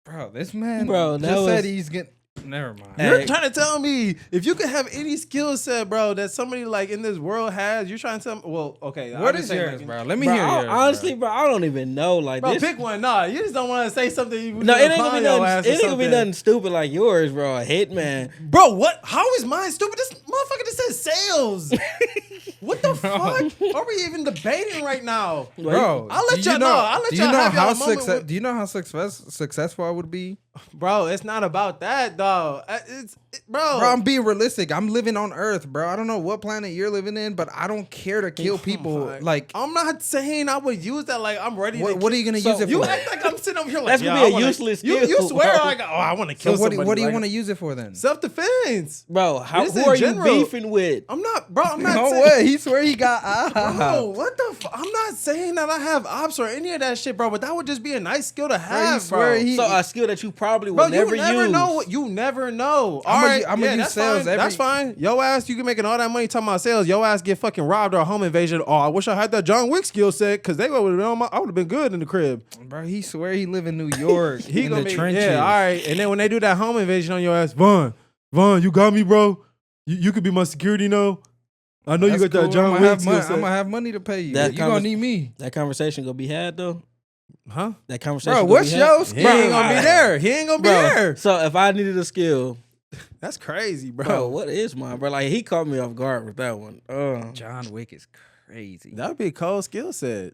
bro? This man, Bro, that just said was- he's getting. Never mind. Hey. You're trying to tell me if you could have any skill set, bro, that somebody like in this world has, you're trying to tell me, well, okay. What is yours, bro? Let me Bro, hear yours. honestly, bro, I don't even know. Like Bro, this. pick one. Nah, you just don't want to say something. No, it ain't gonna be nothing. It ain't gonna be nothing stupid like yours, bro. A hitman. Bro, what? How is mine stupid? This motherfucker just said sales. What the fuck? Are we even debating right now? Bro, I'll let do y'all know. I'll let do y'all you know have how y'all moment with- Do you know how successful I would be? Bro, it's not about that, dog. Bro. Bro, I'm being realistic. I'm living on Earth, bro. I don't know what planet you're living in, but I don't care to kill people. Like, I'm not saying I would use that. Like, I'm ready to. what are you gonna So use it You for? act like I'm sitting over here like That's gonna yeah, be I a wanna- useless You skill, swear bro. like, oh, I want to So kill what somebody. do you Like, want to use it for then? self-defense. Bro, Just who in are general. you beefing with? I'm not, bro. I'm not No saying. way. He swear he got. Bro, what the fuck? I'm not saying that I have ops or any of that shit, bro. But that would just be a nice skill to have, swear bro. he- So a skill that you probably Bro, will never you never use. know. You never know. I'ma All right, u- I'ma use that's sales fine. every- That's fine. Yo ass, you can making all that money talking about sales. Yo ass get fucking robbed or a home invasion. Oh, I wish I had that John Wick skill set because they would have been on my. I would have been good in the crib. Bro, he swear he live in New York. He in gonna the be trenches. yeah. All right, and then when they do that home invasion on your ass, Vaughn, you got me, bro. You could be my security now. I know That's you got that cool. John I'ma Wick have skill money. set. I'm gonna have money to pay you. That You gonna need me, That conversation gonna be had though. Huh? That conversation. bro. gonna What's be had? your He ain't gonna be there. He ain't gonna be Bro, there. so if I needed a skill, That's crazy, bro, what is mine, bro? Like he caught me off guard with that one. John Wick is crazy. That'd be a cold skill set.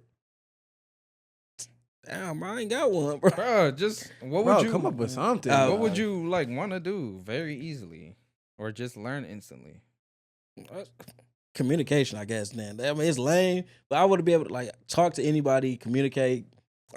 Damn, bro, I ain't got one, bro. Bro, just what Bro, would you come up with something. What would dog. you like want to do very easily, or just learn instantly? Communication, I guess. Then I mean, it's lame, but I would be able to like talk to anybody, communicate.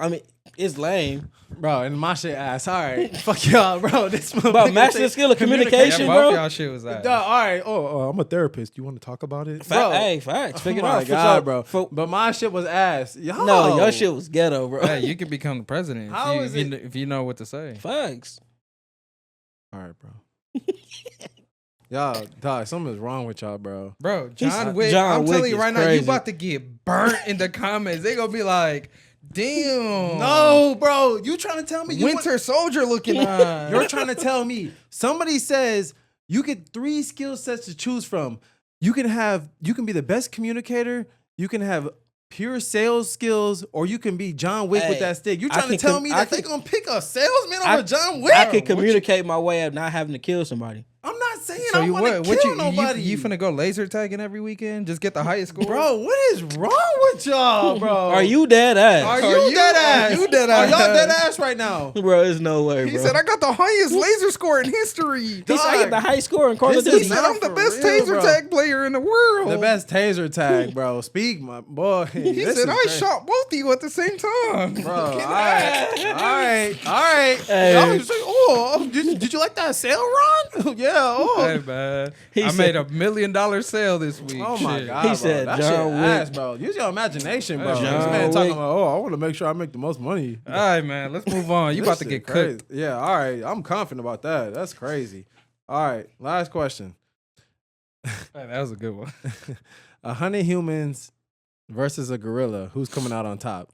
I mean, it's lame, Bro, and my shit ass. All right. Fuck y'all, bro. This but master the skill of communication, Yeah, bro. both y'all shit was that. All right. Oh, I'm a therapist. You want to talk about it? Bro, hey, facts. Oh Figure it my out, God, bro. For, But my shit was ass. Yo. no, your shit was ghetto, bro. Hey, you could become the president How is it- if you know what to say. Facts. All right, bro. Y'all, dog, something's wrong with y'all, bro. Bro, He's- John Wick, John I'm Wick telling you is right now, you crazy. about to get burnt in the comments. They gonna be like, damn. No, bro. You trying to tell me you Winter Soldier looking on. You're trying to tell me somebody says you get 3 skill sets to choose from. You can be the best communicator, you can have pure sales skills, or you can be John Wick with Hey, that stick. You I trying to can tell com- me I that they can- gonna pick a salesman I- over John Wick? I can communicate my way of not having to kill somebody. I'm not saying So I you want to what kill nobody. you finna go laser tagging every weekend? Just get the highest score? Bro, what is wrong with y'all, bro? Are you dead ass? Are you dead ass? Are you dead Are y'all ass? dead ass right now? Bro, there's no way, He bro. said I got the highest laser score in history. He said I get the high score in Call of This Duty. is He said not I'm the for best real, taser bro. tag player in the world. The best taser tag, bro. Speak, my boy. He said I shot both of you at the same time. Bro, all right. Hey. I was like, oh, did you like that sale run? Yeah. Oh, Hey man, He I said- made $1 million sale this week. oh my Shit. god. He bro. said that John shit Wick. ass, bro. Use your imagination, bro. John This man talking Wick. about, oh, I want to make sure I make the most money. All right, man, let's move on. You This about to shit get cooked. crazy. Yeah. All right. I'm confident about that. That's crazy. All right. Last question. Hey, that was a good one. 100 humans versus a gorilla. Who's coming out on top?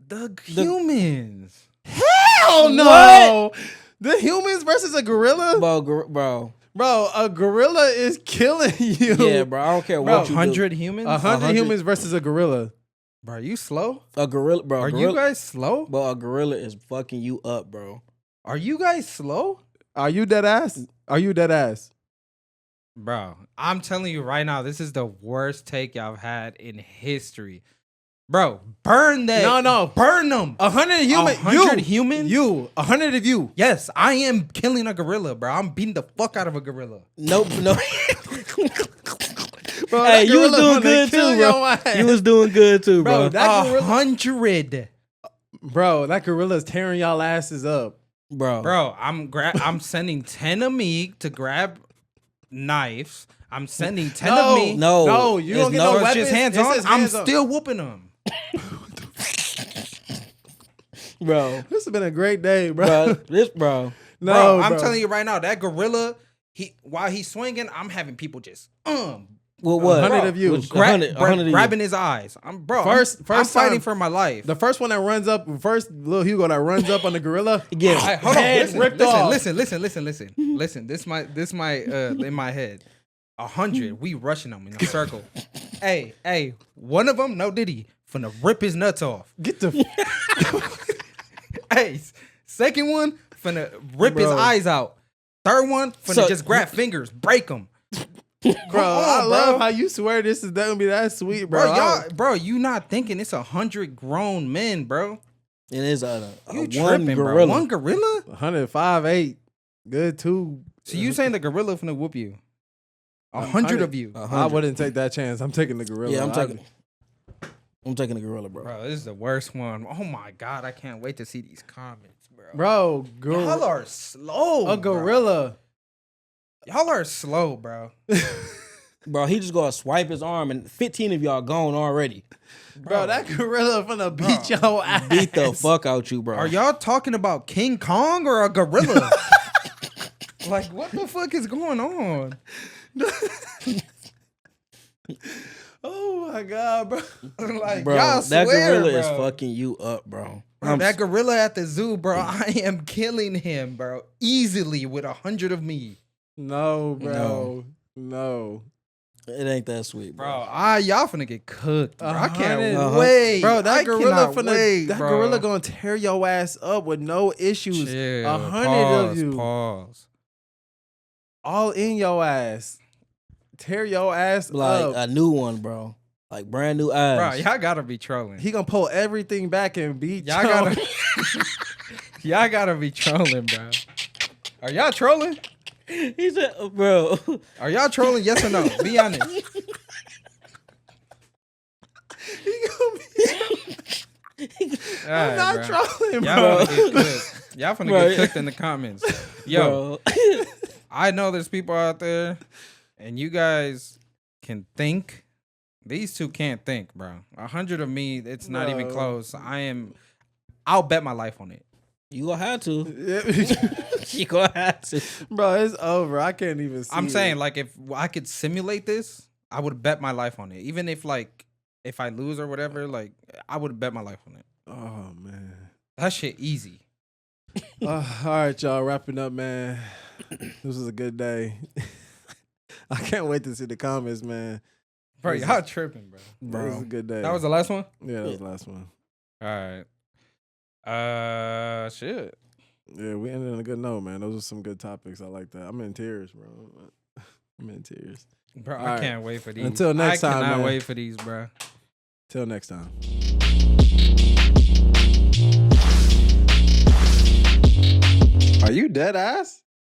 The humans. Hell no. The humans versus a gorilla? Bro. Bro, a gorilla is killing you. Yeah, bro. I don't care Bro, what you 100 humans. 100 humans versus a gorilla. Bro, are you slow? do. A gorilla, bro. Are gorilla, you guys slow? Bro, a gorilla is fucking you up, bro. Are you guys slow? Are you dead ass? Are you dead ass? Bro, I'm telling you right now, this is the worst take y'all had in history. Bro, burn that. No. Burn them. 100 human. 100 humans? You. 100 of you. Yes, I am killing a gorilla, bro. I'm beating the fuck out of a gorilla. Nope, no. Bro, Hey, you was gorilla doing wanna good kill too, your bro. ass. You was doing good too, bro. Bro, that gorilla, 100. bro, that gorilla's tearing y'all asses up. Bro, I'm sending 10 of me to grab knives. I'm sending 10 No, of me. no, you don't get no- no It's weapons. just hands It on. says I'm hands on. still whooping them. bro, This has been a great day, bro. bro. No, Bro, I'm bro. telling you right now, that gorilla, while he's swinging, I'm having people just What? 100 of you. Which- 100 of you. grabbing his eyes. I'm First I'm fighting time- for my life. The first one that runs up, little Hugo that runs up on the gorilla. Yeah. Hey, hold on, Head ripped listen, off. listen. This might in my head. 100, we rushing them in a circle. hey, one of them, no Diddy, finna rip his nuts off. Get the Hey, second one, finna rip his Bro. eyes out. Third one, finna So- just grab fingers, break them. bro. I on, love bro. how you swear this is gonna be that sweet, bro. Bro, you not thinking it's 100 grown men, bro. It is a You one tripping, gorilla. bro. One gorilla? 105.8, good too. So you saying the gorilla finna whoop you? 100 of you. 100. I wouldn't take that chance. I'm taking the gorilla. Yeah, I'm taking the gorilla, bro. Bro, this is the worst one. Oh my God, I can't wait to see these comments, bro. Bro, Y'all are slow. a gorilla. Bro. Y'all are slow, bro. Bro, he just gonna swipe his arm and 15 of y'all gone already. Bro, that gorilla finna beat your ass. Beat the fuck out you, bro. Are y'all talking about King Kong or a gorilla? Like, what the fuck is going on? Oh my god, bro. Like, bro, y'all that swear, gorilla bro. is fucking you up, bro. Bro, that gorilla at the zoo, bro, I am killing him, bro, easily with 100 of me. No, bro. No. It ain't that sweet, Bro, bro. y'all finna get cooked, bro. I can't 100. wait. Bro, that I gorilla cannot wait, that bro. gorilla gonna tear your ass up with no issues. Chill, 100 pause, of you. Pause. All in your ass. Tear your ass Like up. a new one, bro. Like brand new Bro, eyes. y'all gotta be trolling. He gonna pull everything back and beat Y'all your gotta, y'all gotta be trolling, bro. Are y'all trolling? He said, bro. Are y'all trolling? Yes or no? Be honest. He gonna be I'm not trolling, Y'all bro. finna get cooked. Y'all finna Bro. get cooked in the comments. Yo, Bro. I know there's people out there, and you guys can think. These two can't think, bro. 100 of me, it's not even Bro. close. I'll bet my life on it. You gonna have to. Yeah. You gonna have to. Bro, it's over. I can't even see I'm saying, it. like, if I could simulate this, I would bet my life on it. Even if I lose or whatever, like, I would bet my life on it. Oh man. That shit easy. All right, y'all. Wrapping up, man. This was a good day. I can't wait to see the comments, man. Bro, This is- y'all tripping, bro. This was a good day. That was the last one? yeah, that was the last one. All right. Shit. Yeah, we ended on a good note, man. Those are some good topics. I like that. I'm in tears, bro. I'm in tears. Bro, All I right. can't wait for these. Until next time, I cannot man. wait for these, bro. Till next time. Are you dead ass?